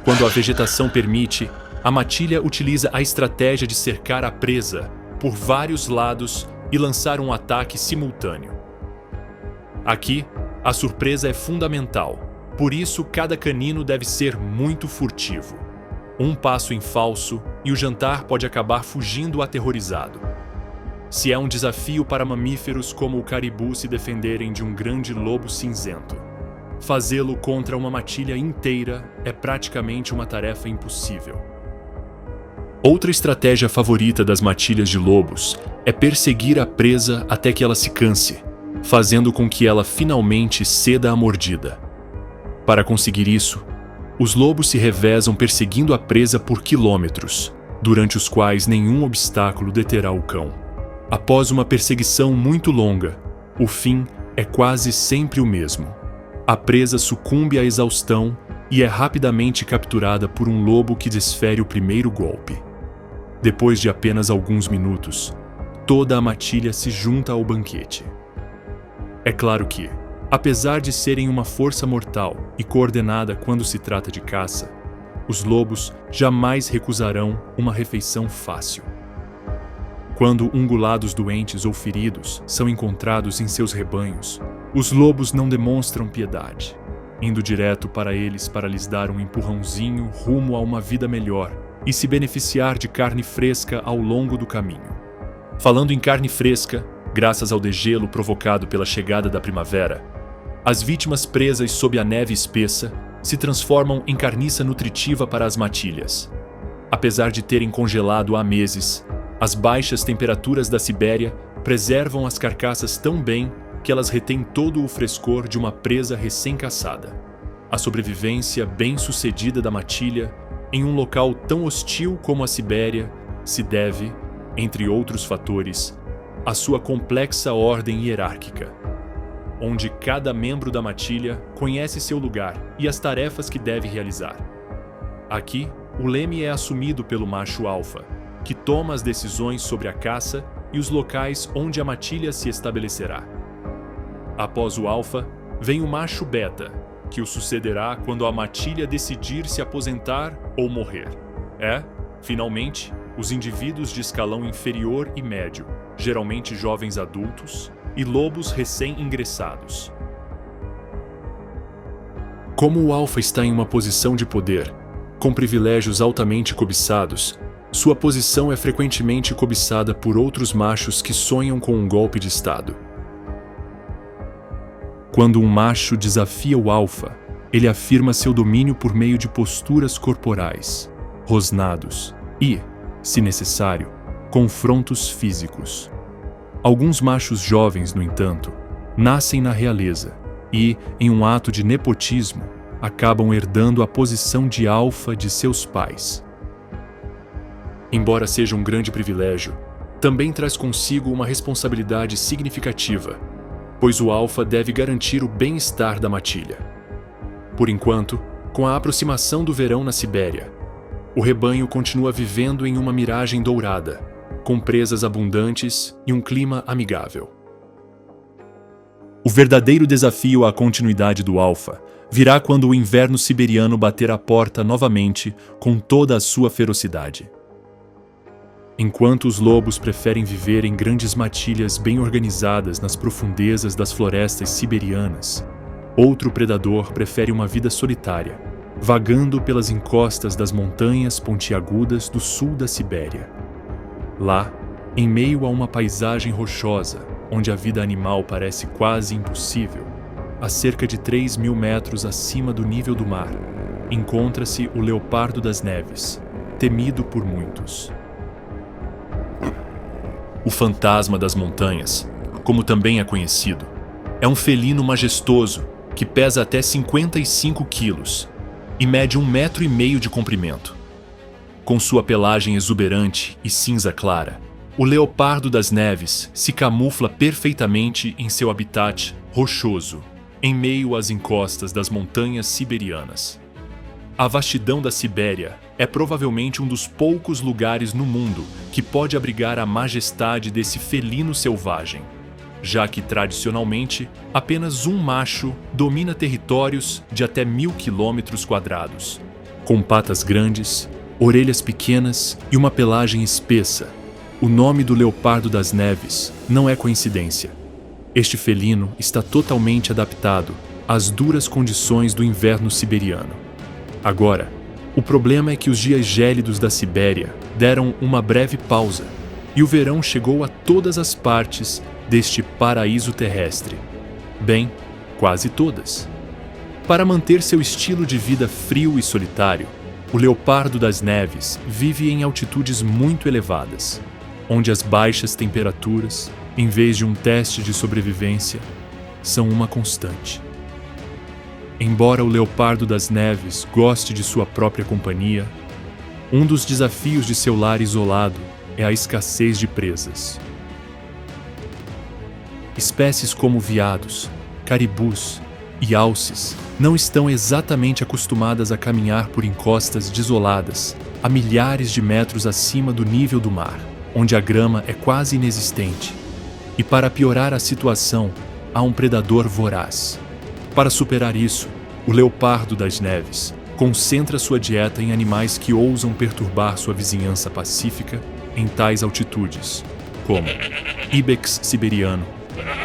Quando a vegetação permite, a matilha utiliza a estratégia de cercar a presa por vários lados e lançar um ataque simultâneo. Aqui, a surpresa é fundamental, por isso cada canino deve ser muito furtivo. Um passo em falso e o jantar pode acabar fugindo aterrorizado. Se é um desafio para mamíferos como o caribu se defenderem de um grande lobo cinzento, fazê-lo contra uma matilha inteira é praticamente uma tarefa impossível. Outra estratégia favorita das matilhas de lobos é perseguir a presa até que ela se canse, fazendo com que ela finalmente ceda à mordida. Para conseguir isso, os lobos se revezam perseguindo a presa por quilômetros, durante os quais nenhum obstáculo deterá o cão. Após uma perseguição muito longa, o fim é quase sempre o mesmo. A presa sucumbe à exaustão e é rapidamente capturada por um lobo que desfere o primeiro golpe. Depois de apenas alguns minutos, toda a matilha se junta ao banquete. É claro que, apesar de serem uma força mortal e coordenada quando se trata de caça, os lobos jamais recusarão uma refeição fácil. Quando ungulados doentes ou feridos são encontrados em seus rebanhos, os lobos não demonstram piedade, indo direto para eles para lhes dar um empurrãozinho rumo a uma vida melhor e se beneficiar de carne fresca ao longo do caminho. Falando em carne fresca, graças ao degelo provocado pela chegada da primavera, as vítimas presas sob a neve espessa se transformam em carniça nutritiva para as matilhas. Apesar de terem congelado há meses, as baixas temperaturas da Sibéria preservam as carcaças tão bem que elas retêm todo o frescor de uma presa recém-caçada. A sobrevivência bem-sucedida da matilha em um local tão hostil como a Sibéria se deve, entre outros fatores, à sua complexa ordem hierárquica, onde cada membro da matilha conhece seu lugar e as tarefas que deve realizar. Aqui, o leme é assumido pelo macho alfa, que toma as decisões sobre a caça e os locais onde a matilha se estabelecerá. Após o alfa, vem o macho beta, que o sucederá quando a matilha decidir se aposentar ou morrer. Finalmente, os indivíduos de escalão inferior e médio, geralmente jovens adultos, e lobos recém-ingressados. Como o alfa está em uma posição de poder, com privilégios altamente cobiçados, sua posição é frequentemente cobiçada por outros machos que sonham com um golpe de estado. Quando um macho desafia o alfa, ele afirma seu domínio por meio de posturas corporais, rosnados e, se necessário, confrontos físicos. Alguns machos jovens, no entanto, nascem na realeza e, em um ato de nepotismo, acabam herdando a posição de alfa de seus pais. Embora seja um grande privilégio, também traz consigo uma responsabilidade significativa, pois o alfa deve garantir o bem-estar da matilha. Por enquanto, com a aproximação do verão na Sibéria, o rebanho continua vivendo em uma miragem dourada, com presas abundantes e um clima amigável. O verdadeiro desafio à continuidade do Alfa virá quando o inverno siberiano bater à porta novamente com toda a sua ferocidade. Enquanto os lobos preferem viver em grandes matilhas bem organizadas nas profundezas das florestas siberianas, outro predador prefere uma vida solitária, vagando pelas encostas das montanhas pontiagudas do sul da Sibéria. Lá, em meio a uma paisagem rochosa, onde a vida animal parece quase impossível, a cerca de 3.000 metros acima do nível do mar, encontra-se o leopardo das neves, temido por muitos. O fantasma das montanhas, como também é conhecido, é um felino majestoso que pesa até 55 quilos e mede 1,5 metros de comprimento. Com sua pelagem exuberante e cinza clara, o leopardo das neves se camufla perfeitamente em seu habitat rochoso, em meio às encostas das montanhas siberianas. A vastidão da Sibéria é provavelmente um dos poucos lugares no mundo que pode abrigar a majestade desse felino selvagem, já que, tradicionalmente, apenas um macho domina territórios de até 1.000 quilômetros quadrados, com patas grandes, orelhas pequenas e uma pelagem espessa. O nome do leopardo das neves não é coincidência. Este felino está totalmente adaptado às duras condições do inverno siberiano. Agora, o problema é que os dias gélidos da Sibéria deram uma breve pausa e o verão chegou a todas as partes deste paraíso terrestre. Bem, quase todas. Para manter seu estilo de vida frio e solitário, o leopardo das neves vive em altitudes muito elevadas, onde as baixas temperaturas, em vez de um teste de sobrevivência, são uma constante. Embora o leopardo das neves goste de sua própria companhia, um dos desafios de seu lar isolado é a escassez de presas. Espécies como veados, caribus e alces não estão exatamente acostumadas a caminhar por encostas desoladas a milhares de metros acima do nível do mar, onde a grama é quase inexistente. E para piorar a situação, há um predador voraz. Para superar isso, o leopardo das neves concentra sua dieta em animais que ousam perturbar sua vizinhança pacífica em tais altitudes, como ibex siberiano,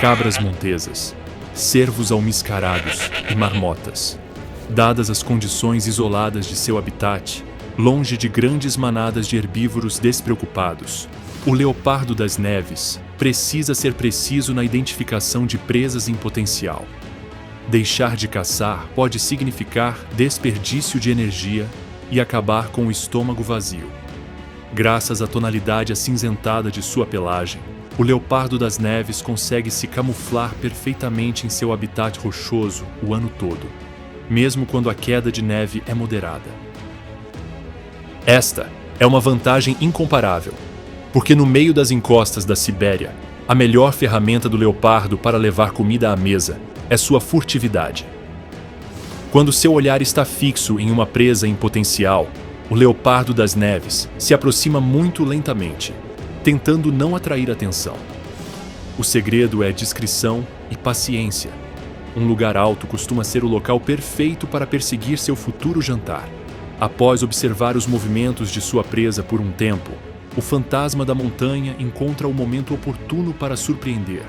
cabras montesas, cervos almiscarados e marmotas. Dadas as condições isoladas de seu habitat, longe de grandes manadas de herbívoros despreocupados, o leopardo das neves precisa ser preciso na identificação de presas em potencial. Deixar de caçar pode significar desperdício de energia e acabar com o estômago vazio. Graças à tonalidade acinzentada de sua pelagem, o leopardo das neves consegue se camuflar perfeitamente em seu habitat rochoso o ano todo, mesmo quando a queda de neve é moderada. Esta é uma vantagem incomparável, porque no meio das encostas da Sibéria, a melhor ferramenta do leopardo para levar comida à mesa é sua furtividade. Quando seu olhar está fixo em uma presa em potencial, o leopardo das neves se aproxima muito lentamente, tentando não atrair atenção. O segredo é discrição e paciência. Um lugar alto costuma ser o local perfeito para perseguir seu futuro jantar. Após observar os movimentos de sua presa por um tempo, o fantasma da montanha encontra o momento oportuno para surpreender,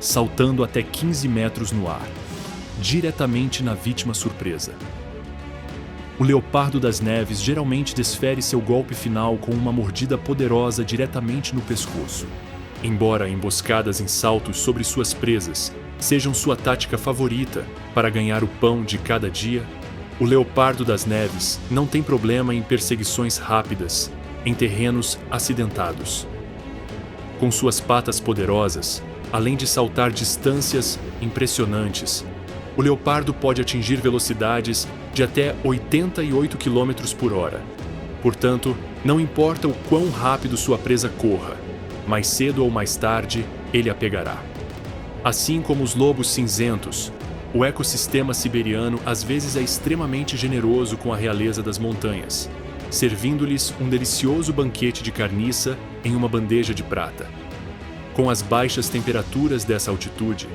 saltando até 15 metros no ar, diretamente na vítima surpresa. O leopardo das neves geralmente desfere seu golpe final com uma mordida poderosa diretamente no pescoço. Embora emboscadas em saltos sobre suas presas sejam sua tática favorita para ganhar o pão de cada dia, o leopardo das neves não tem problema em perseguições rápidas em terrenos acidentados. Com suas patas poderosas, além de saltar distâncias impressionantes, o leopardo pode atingir velocidades de até 88 km por hora. Portanto, não importa o quão rápido sua presa corra, mais cedo ou mais tarde ele a pegará. Assim como os lobos cinzentos, o ecossistema siberiano às vezes é extremamente generoso com a realeza das montanhas, servindo-lhes um delicioso banquete de carniça em uma bandeja de prata. Com as baixas temperaturas dessa altitude,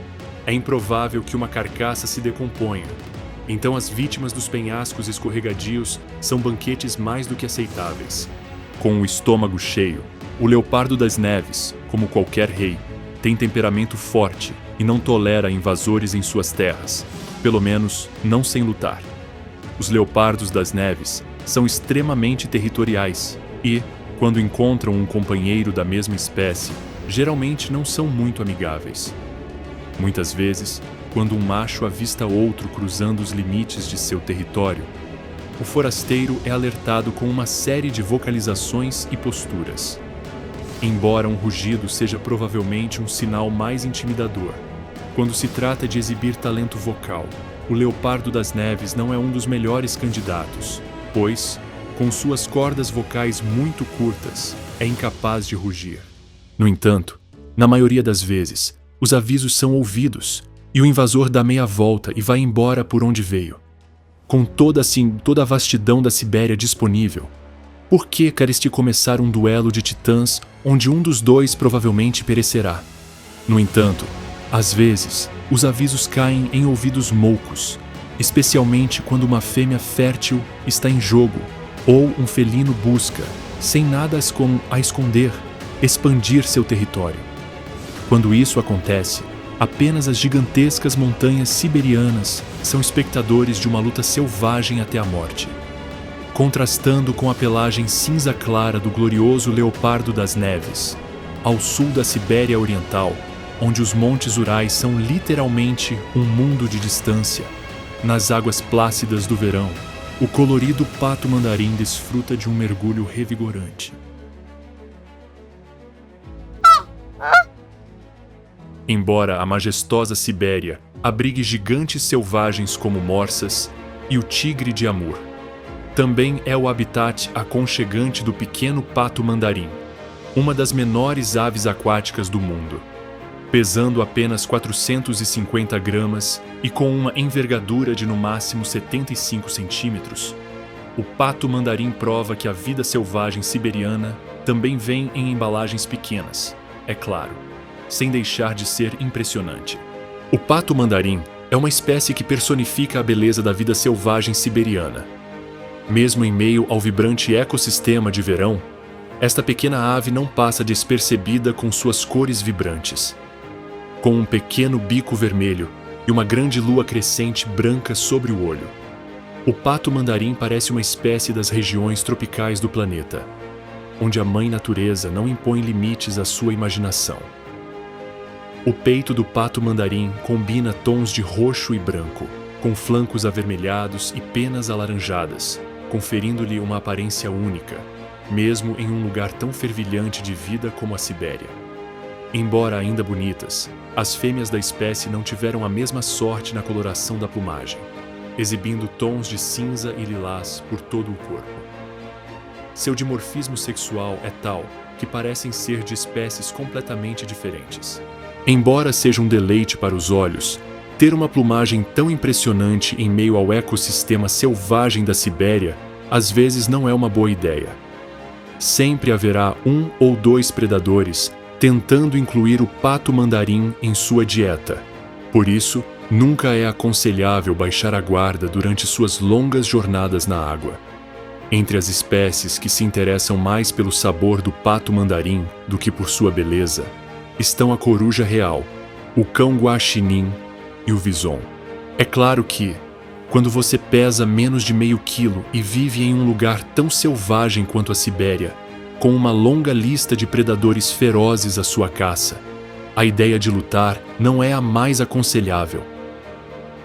é improvável que uma carcaça se decomponha. Então as vítimas dos penhascos escorregadios são banquetes mais do que aceitáveis. Com o estômago cheio, o leopardo das neves, como qualquer rei, tem temperamento forte e não tolera invasores em suas terras, pelo menos não sem lutar. Os leopardos das neves são extremamente territoriais e, quando encontram um companheiro da mesma espécie, geralmente não são muito amigáveis. Muitas vezes, quando um macho avista outro cruzando os limites de seu território, o forasteiro é alertado com uma série de vocalizações e posturas. Embora um rugido seja provavelmente um sinal mais intimidador, quando se trata de exibir talento vocal, o leopardo das neves não é um dos melhores candidatos, pois, com suas cordas vocais muito curtas, é incapaz de rugir. No entanto, na maioria das vezes, os avisos são ouvidos e o invasor dá meia volta e vai embora por onde veio. Com toda a vastidão da Sibéria disponível, por que queres-te começar um duelo de titãs onde um dos dois provavelmente perecerá? No entanto, às vezes, os avisos caem em ouvidos moucos, especialmente quando uma fêmea fértil está em jogo ou um felino busca, sem nada a esconder, expandir seu território. Quando isso acontece, apenas as gigantescas montanhas siberianas são espectadores de uma luta selvagem até a morte. Contrastando com a pelagem cinza clara do glorioso leopardo das neves, ao sul da Sibéria Oriental, onde os montes Urais são literalmente um mundo de distância, nas águas plácidas do verão, o colorido pato mandarim desfruta de um mergulho revigorante. Embora a majestosa Sibéria abrigue gigantes selvagens como morsas e o tigre de Amur, também é o habitat aconchegante do pequeno pato mandarim, uma das menores aves aquáticas do mundo. Pesando apenas 450 gramas e com uma envergadura de no máximo 75 centímetros, o pato mandarim prova que a vida selvagem siberiana também vem em embalagens pequenas, é claro, sem deixar de ser impressionante. O pato mandarim é uma espécie que personifica a beleza da vida selvagem siberiana. Mesmo em meio ao vibrante ecossistema de verão, esta pequena ave não passa despercebida com suas cores vibrantes. Com um pequeno bico vermelho e uma grande lua crescente branca sobre o olho, o pato mandarim parece uma espécie das regiões tropicais do planeta, onde a mãe natureza não impõe limites à sua imaginação. O peito do pato mandarim combina tons de roxo e branco, com flancos avermelhados e penas alaranjadas, conferindo-lhe uma aparência única, mesmo em um lugar tão fervilhante de vida como a Sibéria. Embora ainda bonitas, as fêmeas da espécie não tiveram a mesma sorte na coloração da plumagem, exibindo tons de cinza e lilás por todo o corpo. Seu dimorfismo sexual é tal que parecem ser de espécies completamente diferentes. Embora seja um deleite para os olhos, ter uma plumagem tão impressionante em meio ao ecossistema selvagem da Sibéria às vezes não é uma boa ideia. Sempre haverá um ou dois predadores tentando incluir o pato mandarim em sua dieta. Por isso, nunca é aconselhável baixar a guarda durante suas longas jornadas na água. Entre as espécies que se interessam mais pelo sabor do pato mandarim do que por sua beleza, estão a coruja real, o cão guaxinim e o vison. É claro que, quando você pesa menos de meio quilo e vive em um lugar tão selvagem quanto a Sibéria, com uma longa lista de predadores ferozes à sua caça, a ideia de lutar não é a mais aconselhável.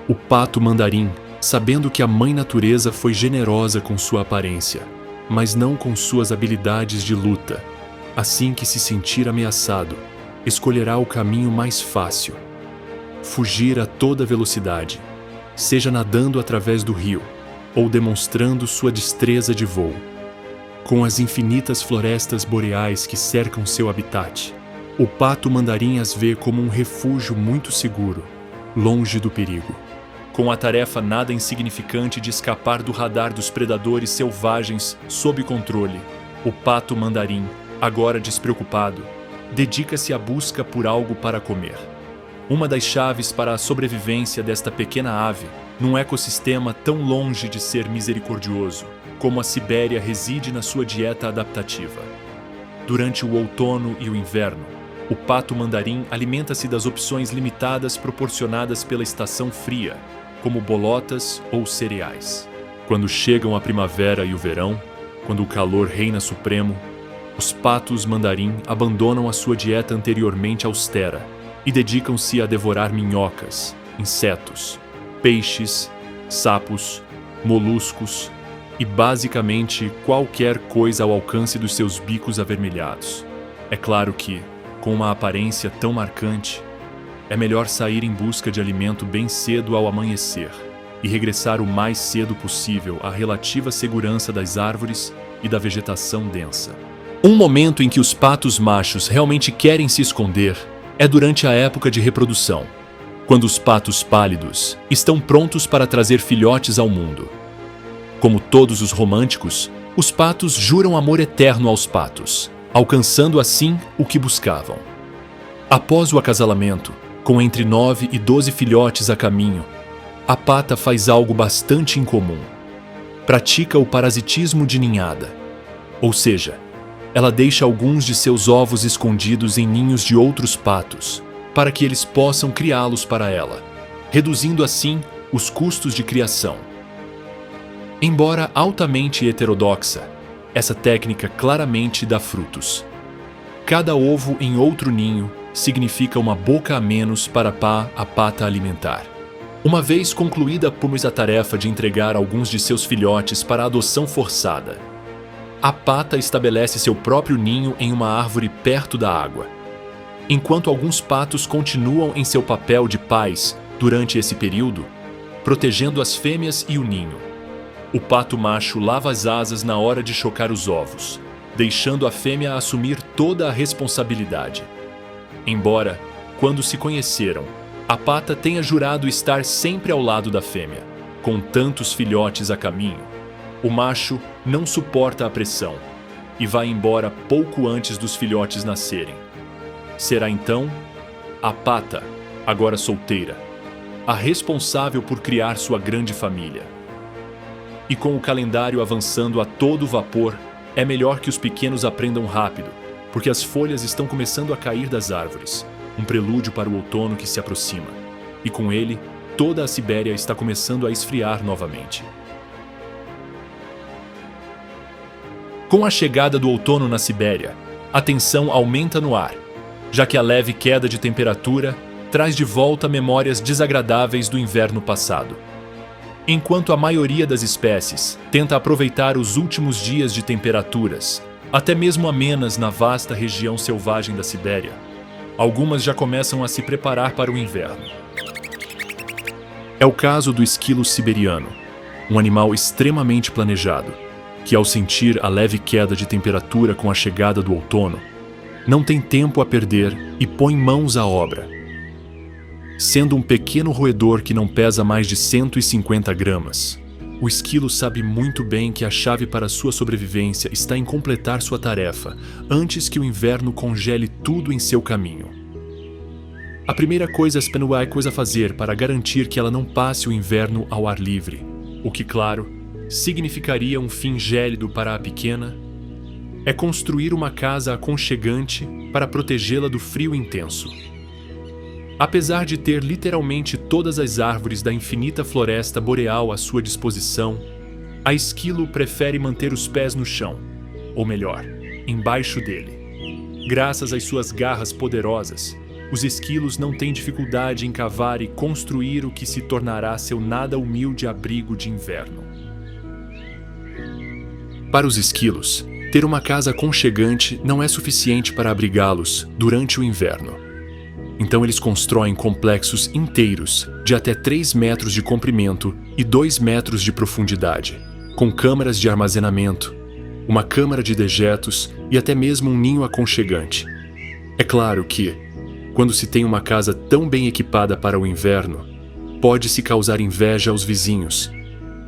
O pato mandarim, sabendo que a mãe natureza foi generosa com sua aparência, mas não com suas habilidades de luta, assim que se sentir ameaçado, escolherá o caminho mais fácil: fugir a toda velocidade, seja nadando através do rio ou demonstrando sua destreza de voo. Com as infinitas florestas boreais que cercam seu habitat, o pato mandarim as vê como um refúgio muito seguro, longe do perigo. Com a tarefa nada insignificante de escapar do radar dos predadores selvagens sob controle, o pato mandarim, agora despreocupado, dedica-se à busca por algo para comer. Uma das chaves para a sobrevivência desta pequena ave, num ecossistema tão longe de ser misericordioso, como a Sibéria reside na sua dieta adaptativa. Durante o outono e o inverno, o pato mandarim alimenta-se das opções limitadas proporcionadas pela estação fria, como bolotas ou cereais. Quando chegam a primavera e o verão, quando o calor reina supremo, os patos mandarim abandonam a sua dieta anteriormente austera e dedicam-se a devorar minhocas, insetos, peixes, sapos, moluscos e basicamente qualquer coisa ao alcance dos seus bicos avermelhados. É claro que, com uma aparência tão marcante, é melhor sair em busca de alimento bem cedo ao amanhecer e regressar o mais cedo possível à relativa segurança das árvores e da vegetação densa. Um momento em que os patos machos realmente querem se esconder é durante a época de reprodução, quando os patos pálidos estão prontos para trazer filhotes ao mundo. Como todos os românticos, os patos juram amor eterno aos patos, alcançando assim o que buscavam. Após o acasalamento, com entre 9 e 12 filhotes a caminho, a pata faz algo bastante incomum. Pratica o parasitismo de ninhada, ou seja, ela deixa alguns de seus ovos escondidos em ninhos de outros patos, para que eles possam criá-los para ela, reduzindo assim os custos de criação. Embora altamente heterodoxa, essa técnica claramente dá frutos. Cada ovo em outro ninho significa uma boca a menos para a pata alimentar. Uma vez concluída a tarefa de entregar alguns de seus filhotes para a adoção forçada, a pata estabelece seu próprio ninho em uma árvore perto da água. Enquanto alguns patos continuam em seu papel de pais durante esse período, protegendo as fêmeas e o ninho, o pato macho lava as asas na hora de chocar os ovos, deixando a fêmea assumir toda a responsabilidade. Embora, quando se conheceram, a pata tenha jurado estar sempre ao lado da fêmea, com tantos filhotes a caminho, o macho não suporta a pressão e vai embora pouco antes dos filhotes nascerem. Será então a pata, agora solteira, a responsável por criar sua grande família. E com o calendário avançando a todo vapor, é melhor que os pequenos aprendam rápido, porque as folhas estão começando a cair das árvores, um prelúdio para o outono que se aproxima, e com ele, toda a Sibéria está começando a esfriar novamente. Com a chegada do outono na Sibéria, a tensão aumenta no ar, já que a leve queda de temperatura traz de volta memórias desagradáveis do inverno passado. Enquanto a maioria das espécies tenta aproveitar os últimos dias de temperaturas, até mesmo amenas na vasta região selvagem da Sibéria, algumas já começam a se preparar para o inverno. É o caso do esquilo siberiano, um animal extremamente planejado, que ao sentir a leve queda de temperatura com a chegada do outono, não tem tempo a perder e põe mãos à obra. Sendo um pequeno roedor que não pesa mais de 150 gramas, o esquilo sabe muito bem que a chave para sua sobrevivência está em completar sua tarefa antes que o inverno congele tudo em seu caminho. A primeira coisa a fazer para garantir que ela não passe o inverno ao ar livre, o que, claro, significaria um fim gélido para a pequena, é construir uma casa aconchegante para protegê-la do frio intenso. Apesar de ter literalmente todas as árvores da infinita floresta boreal à sua disposição, a esquilo prefere manter os pés no chão, ou melhor, embaixo dele. Graças às suas garras poderosas, os esquilos não têm dificuldade em cavar e construir o que se tornará seu nada humilde abrigo de inverno. Para os esquilos, ter uma casa aconchegante não é suficiente para abrigá-los durante o inverno. Então eles constroem complexos inteiros de até 3 metros de comprimento e 2 metros de profundidade, com câmaras de armazenamento, uma câmara de dejetos e até mesmo um ninho aconchegante. É claro que, quando se tem uma casa tão bem equipada para o inverno, pode-se causar inveja aos vizinhos.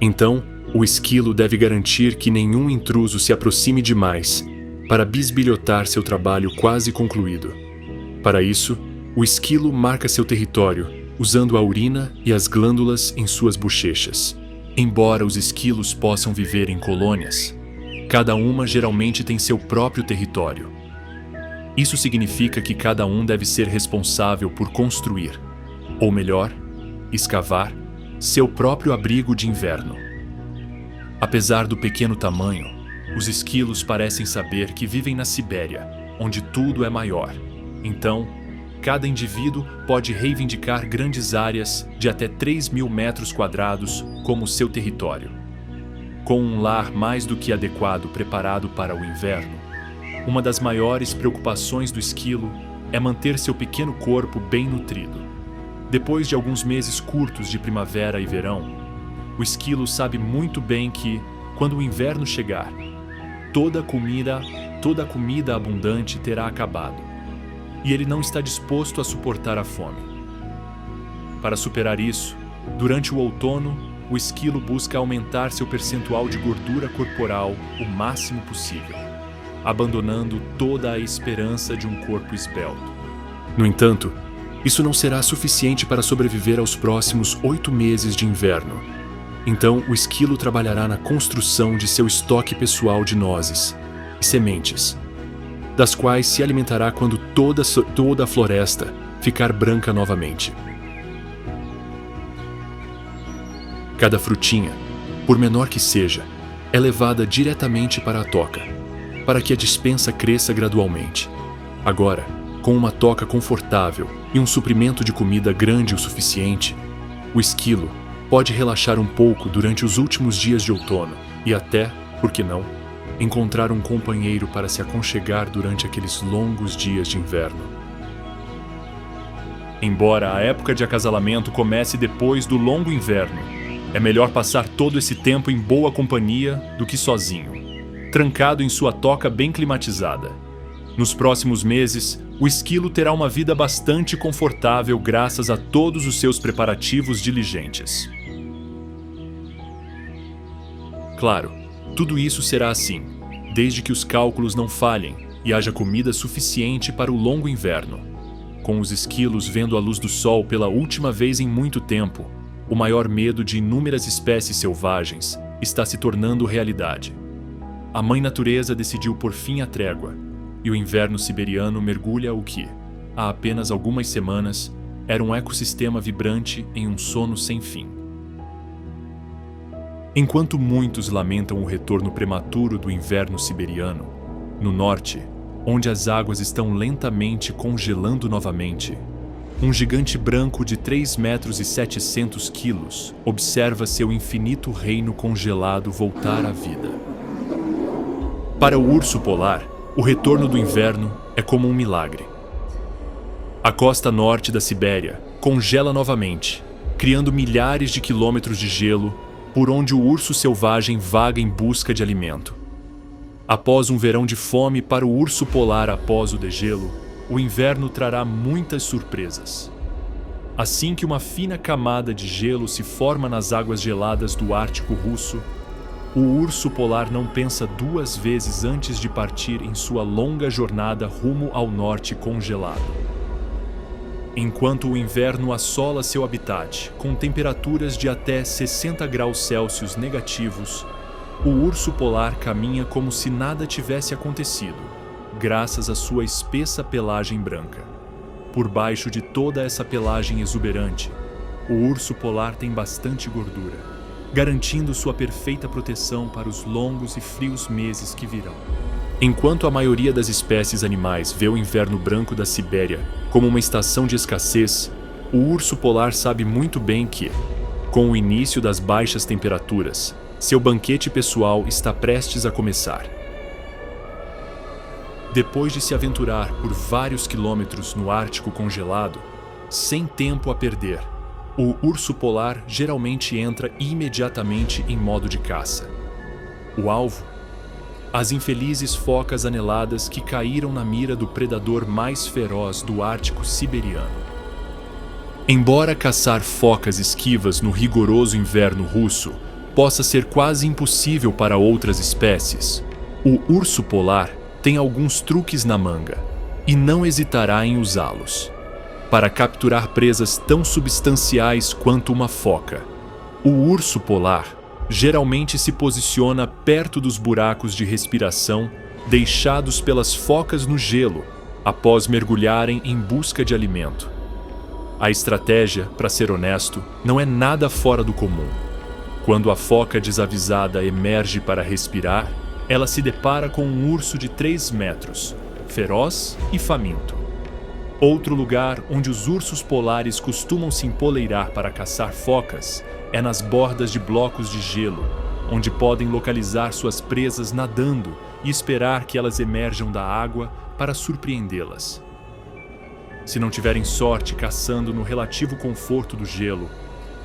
Então, o esquilo deve garantir que nenhum intruso se aproxime demais para bisbilhotar seu trabalho quase concluído. Para isso, O esquilo marca seu território usando a urina e as glândulas em suas bochechas. Embora os esquilos possam viver em colônias, cada uma geralmente tem seu próprio território. Isso significa que cada um deve ser responsável por construir, ou melhor, escavar, seu próprio abrigo de inverno. Apesar do pequeno tamanho, os esquilos parecem saber que vivem na Sibéria, onde tudo é maior. Então, cada indivíduo pode reivindicar grandes áreas de até 3.000 metros quadrados como seu território. Com um lar mais do que adequado preparado para o inverno, uma das maiores preocupações do esquilo é manter seu pequeno corpo bem nutrido. Depois de alguns meses curtos de primavera e verão, o esquilo sabe muito bem que, quando o inverno chegar, toda a comida abundante terá acabado, e ele não está disposto a suportar a fome. Para superar isso, durante o outono, o esquilo busca aumentar seu percentual de gordura corporal o máximo possível, abandonando toda a esperança de um corpo esbelto. No entanto, isso não será suficiente para sobreviver aos próximos 8 meses de inverno. Então, o esquilo trabalhará na construção de seu estoque pessoal de nozes e sementes, das quais se alimentará quando toda a floresta ficar branca novamente. Cada frutinha, por menor que seja, é levada diretamente para a toca, para que a despensa cresça gradualmente. Agora, com uma toca confortável e um suprimento de comida grande o suficiente, o esquilo pode relaxar um pouco durante os últimos dias de outono e até, por que não, encontrar um companheiro para se aconchegar durante aqueles longos dias de inverno. Embora a época de acasalamento comece depois do longo inverno, é melhor passar todo esse tempo em boa companhia do que sozinho, trancado em sua toca bem climatizada. Nos próximos meses, o esquilo terá uma vida bastante confortável graças a todos os seus preparativos diligentes. Claro, tudo isso será assim, desde que os cálculos não falhem e haja comida suficiente para o longo inverno. Com os esquilos vendo a luz do sol pela última vez em muito tempo, o maior medo de inúmeras espécies selvagens está se tornando realidade. A Mãe Natureza decidiu pôr fim à trégua, e o inverno siberiano mergulha o que, há apenas algumas semanas, era um ecossistema vibrante em um sono sem fim. Enquanto muitos lamentam o retorno prematuro do inverno siberiano, no norte, onde as águas estão lentamente congelando novamente, um gigante branco de 3,7 metros observa seu infinito reino congelado voltar à vida. Para o urso polar, o retorno do inverno é como um milagre. A costa norte da Sibéria congela novamente, criando milhares de quilômetros de gelo por onde o urso selvagem vaga em busca de alimento. Após um verão de fome para o urso polar após o degelo, o inverno trará muitas surpresas. Assim que uma fina camada de gelo se forma nas águas geladas do Ártico russo, o urso polar não pensa 2 vezes antes de partir em sua longa jornada rumo ao norte congelado. Enquanto o inverno assola seu habitat com temperaturas de até 60 graus Celsius negativos, o urso polar caminha como se nada tivesse acontecido, graças à sua espessa pelagem branca. Por baixo de toda essa pelagem exuberante, o urso polar tem bastante gordura, garantindo sua perfeita proteção para os longos e frios meses que virão. Enquanto a maioria das espécies animais vê o inverno branco da Sibéria como uma estação de escassez, o urso polar sabe muito bem que, com o início das baixas temperaturas, seu banquete pessoal está prestes a começar. Depois de se aventurar por vários quilômetros no Ártico congelado, sem tempo a perder, o urso polar geralmente entra imediatamente em modo de caça. O alvo? As infelizes focas aneladas que caíram na mira do predador mais feroz do Ártico siberiano. Embora caçar focas esquivas no rigoroso inverno russo possa ser quase impossível para outras espécies, o urso polar tem alguns truques na manga e não hesitará em usá-los. para capturar presas tão substanciais quanto uma foca. O urso polar geralmente se posiciona perto dos buracos de respiração deixados pelas focas no gelo após mergulharem em busca de alimento. A estratégia, para ser honesto, não é nada fora do comum. Quando a foca desavisada emerge para respirar, ela se depara com um urso de 3 metros, feroz e faminto. Outro lugar onde os ursos polares costumam se empoleirar para caçar focas é nas bordas de blocos de gelo, onde podem localizar suas presas nadando e esperar que elas emerjam da água para surpreendê-las. Se não tiverem sorte caçando no relativo conforto do gelo,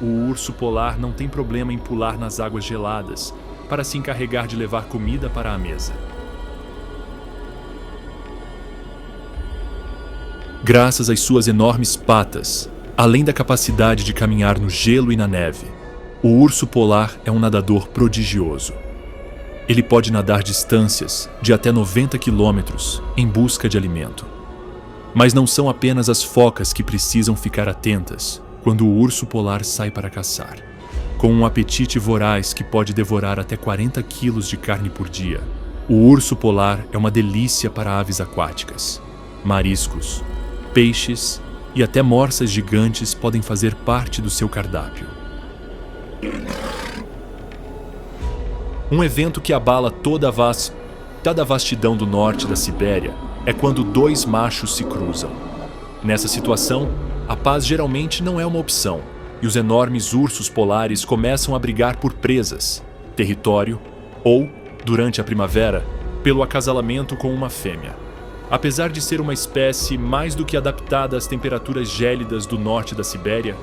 o urso polar não tem problema em pular nas águas geladas para se encarregar de levar comida para a mesa. Graças às suas enormes patas, além da capacidade de caminhar no gelo e na neve, o urso polar é um nadador prodigioso. Ele pode nadar distâncias de até 90 quilômetros em busca de alimento. Mas não são apenas as focas que precisam ficar atentas quando o urso polar sai para caçar. Com um apetite voraz que pode devorar até 40 quilos de carne por dia, o urso polar é uma delícia para aves aquáticas. Mariscos, peixes e até morsas gigantes podem fazer parte do seu cardápio. Um evento que abala toda a vastidão do norte da Sibéria é quando 2 machos se cruzam. Nessa situação, a paz geralmente não é uma opção, e os enormes ursos polares começam a brigar por presas, território ou, durante a primavera, pelo acasalamento com uma fêmea. Apesar de ser uma espécie mais do que adaptada às temperaturas gélidas do norte da Sibéria,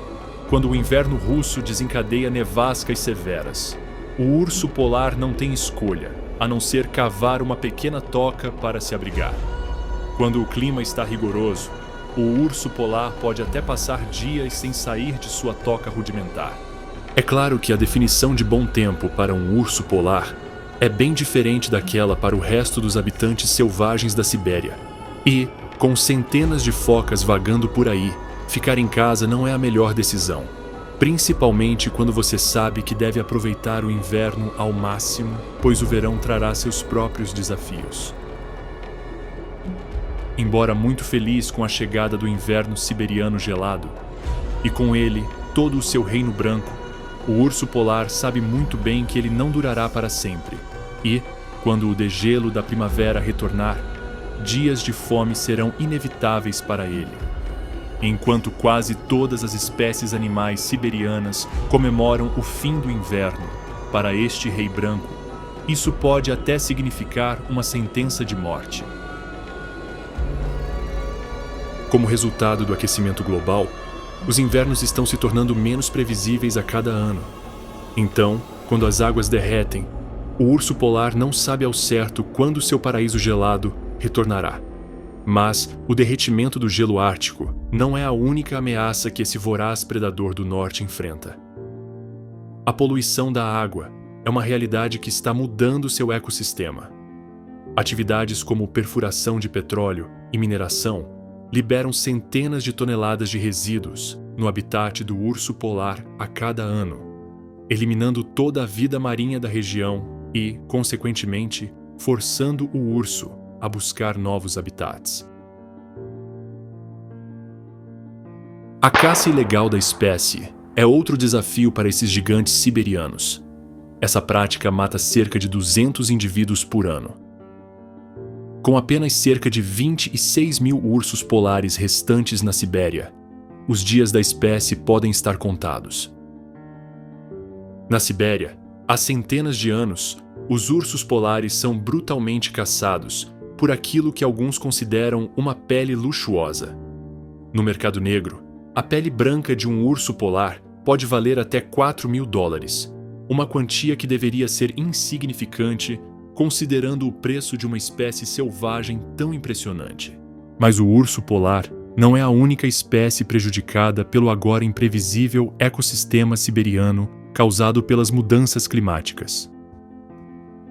quando o inverno russo desencadeia nevascas severas, o urso polar não tem escolha, a não ser cavar uma pequena toca para se abrigar. Quando o clima está rigoroso, o urso polar pode até passar dias sem sair de sua toca rudimentar. É claro que a definição de bom tempo para um urso polar é bem diferente daquela para o resto dos habitantes selvagens da Sibéria. E, com centenas de focas vagando por aí, ficar em casa não é a melhor decisão, principalmente quando você sabe que deve aproveitar o inverno ao máximo, pois o verão trará seus próprios desafios. Embora muito feliz com a chegada do inverno siberiano gelado, e com ele todo o seu reino branco, o urso polar sabe muito bem que ele não durará para sempre, e, quando o degelo da primavera retornar, dias de fome serão inevitáveis para ele. Enquanto quase todas as espécies animais siberianas comemoram o fim do inverno, para este rei branco, isso pode até significar uma sentença de morte. Como resultado do aquecimento global, os invernos estão se tornando menos previsíveis a cada ano. Então, quando as águas derretem, o urso polar não sabe ao certo quando seu paraíso gelado retornará. Mas o derretimento do gelo ártico não é a única ameaça que esse voraz predador do norte enfrenta. A poluição da água é uma realidade que está mudando seu ecossistema. Atividades como perfuração de petróleo e mineração liberam centenas de toneladas de resíduos no habitat do urso polar a cada ano, eliminando toda a vida marinha da região e, consequentemente, forçando o urso a buscar novos habitats. A caça ilegal da espécie é outro desafio para esses gigantes siberianos. Essa prática mata cerca de 200 indivíduos por ano. Com apenas cerca de 26 mil ursos polares restantes na Sibéria, os dias da espécie podem estar contados. Na Sibéria, há centenas de anos, os ursos polares são brutalmente caçados por aquilo que alguns consideram uma pele luxuosa. No mercado negro, a pele branca de um urso polar pode valer até $4.000, uma quantia que deveria ser insignificante considerando o preço de uma espécie selvagem tão impressionante. Mas o urso polar não é a única espécie prejudicada pelo agora imprevisível ecossistema siberiano causado pelas mudanças climáticas.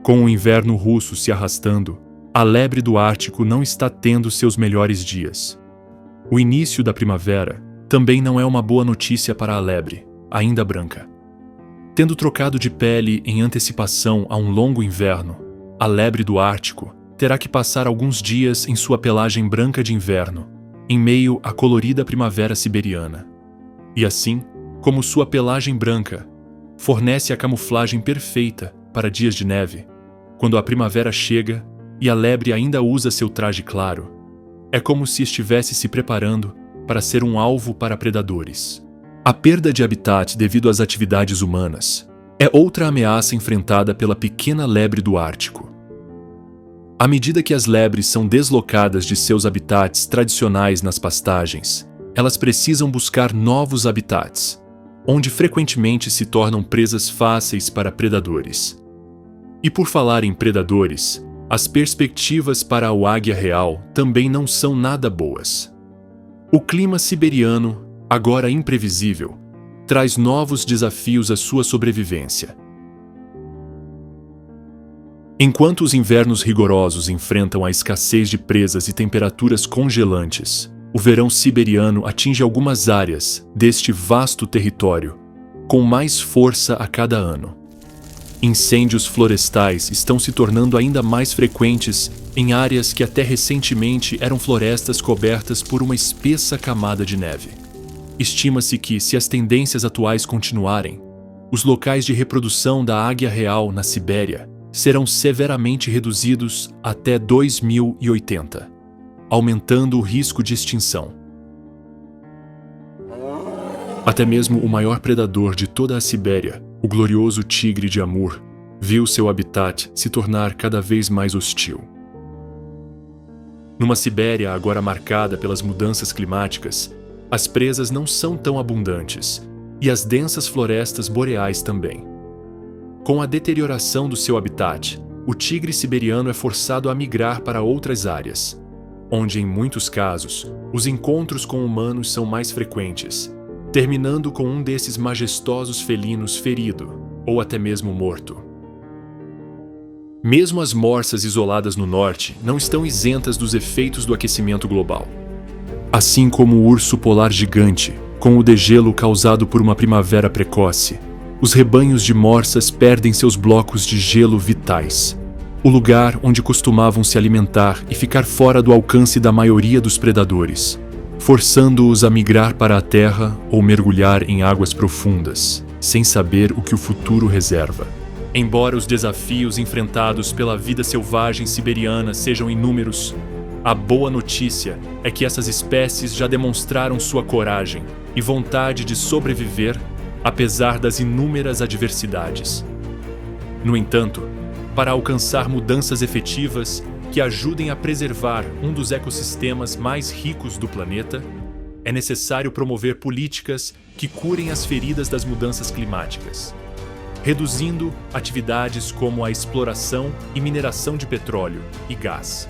Com o inverno russo se arrastando, a lebre do Ártico não está tendo seus melhores dias. O início da primavera também não é uma boa notícia para a lebre, ainda branca. Tendo trocado de pele em antecipação a um longo inverno, a lebre do Ártico terá que passar alguns dias em sua pelagem branca de inverno, em meio à colorida primavera siberiana. E assim, como sua pelagem branca fornece a camuflagem perfeita para dias de neve, quando a primavera chega e a lebre ainda usa seu traje claro, é como se estivesse se preparando para ser um alvo para predadores. A perda de habitat devido às atividades humanas é outra ameaça enfrentada pela pequena lebre do Ártico. À medida que as lebres são deslocadas de seus habitats tradicionais nas pastagens, elas precisam buscar novos habitats, onde frequentemente se tornam presas fáceis para predadores. E por falar em predadores, as perspectivas para a águia real também não são nada boas. O clima siberiano, agora imprevisível, traz novos desafios à sua sobrevivência. Enquanto os invernos rigorosos enfrentam a escassez de presas e temperaturas congelantes, o verão siberiano atinge algumas áreas deste vasto território, com mais força a cada ano. Incêndios florestais estão se tornando ainda mais frequentes em áreas que até recentemente eram florestas cobertas por uma espessa camada de neve. Estima-se que, se as tendências atuais continuarem, os locais de reprodução da águia real na Sibéria serão severamente reduzidos até 2080, aumentando o risco de extinção. Até mesmo o maior predador de toda a Sibéria, o glorioso tigre de Amur, viu seu habitat se tornar cada vez mais hostil. Numa Sibéria agora marcada pelas mudanças climáticas, as presas não são tão abundantes, e as densas florestas boreais também. Com a deterioração do seu habitat, o tigre siberiano é forçado a migrar para outras áreas, onde, em muitos casos, os encontros com humanos são mais frequentes, terminando com um desses majestosos felinos ferido, ou até mesmo morto. Mesmo as morsas isoladas no norte não estão isentas dos efeitos do aquecimento global. Assim como o urso polar gigante, com o degelo causado por uma primavera precoce, os rebanhos de morsas perdem seus blocos de gelo vitais, o lugar onde costumavam se alimentar e ficar fora do alcance da maioria dos predadores, forçando-os a migrar para a terra ou mergulhar em águas profundas, sem saber o que o futuro reserva. Embora os desafios enfrentados pela vida selvagem siberiana sejam inúmeros, a boa notícia é que essas espécies já demonstraram sua coragem e vontade de sobreviver, apesar das inúmeras adversidades. No entanto, para alcançar mudanças efetivas que ajudem a preservar um dos ecossistemas mais ricos do planeta, é necessário promover políticas que curem as feridas das mudanças climáticas, reduzindo atividades como a exploração e mineração de petróleo e gás,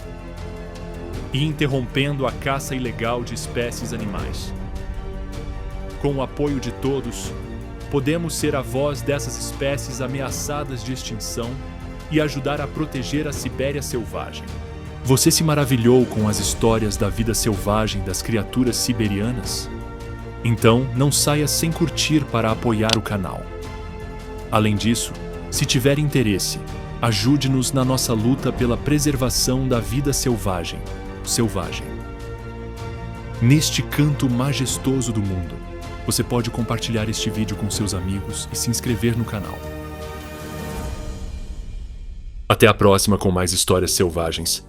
e interrompendo a caça ilegal de espécies animais. Com o apoio de todos, podemos ser a voz dessas espécies ameaçadas de extinção e ajudar a proteger a Sibéria selvagem. Você se maravilhou com as histórias da vida selvagem das criaturas siberianas? Então, não saia sem curtir para apoiar o canal. Além disso, se tiver interesse, ajude-nos na nossa luta pela preservação da vida selvagem. Neste canto majestoso do mundo, você pode compartilhar este vídeo com seus amigos e se inscrever no canal. Até a próxima com mais histórias selvagens.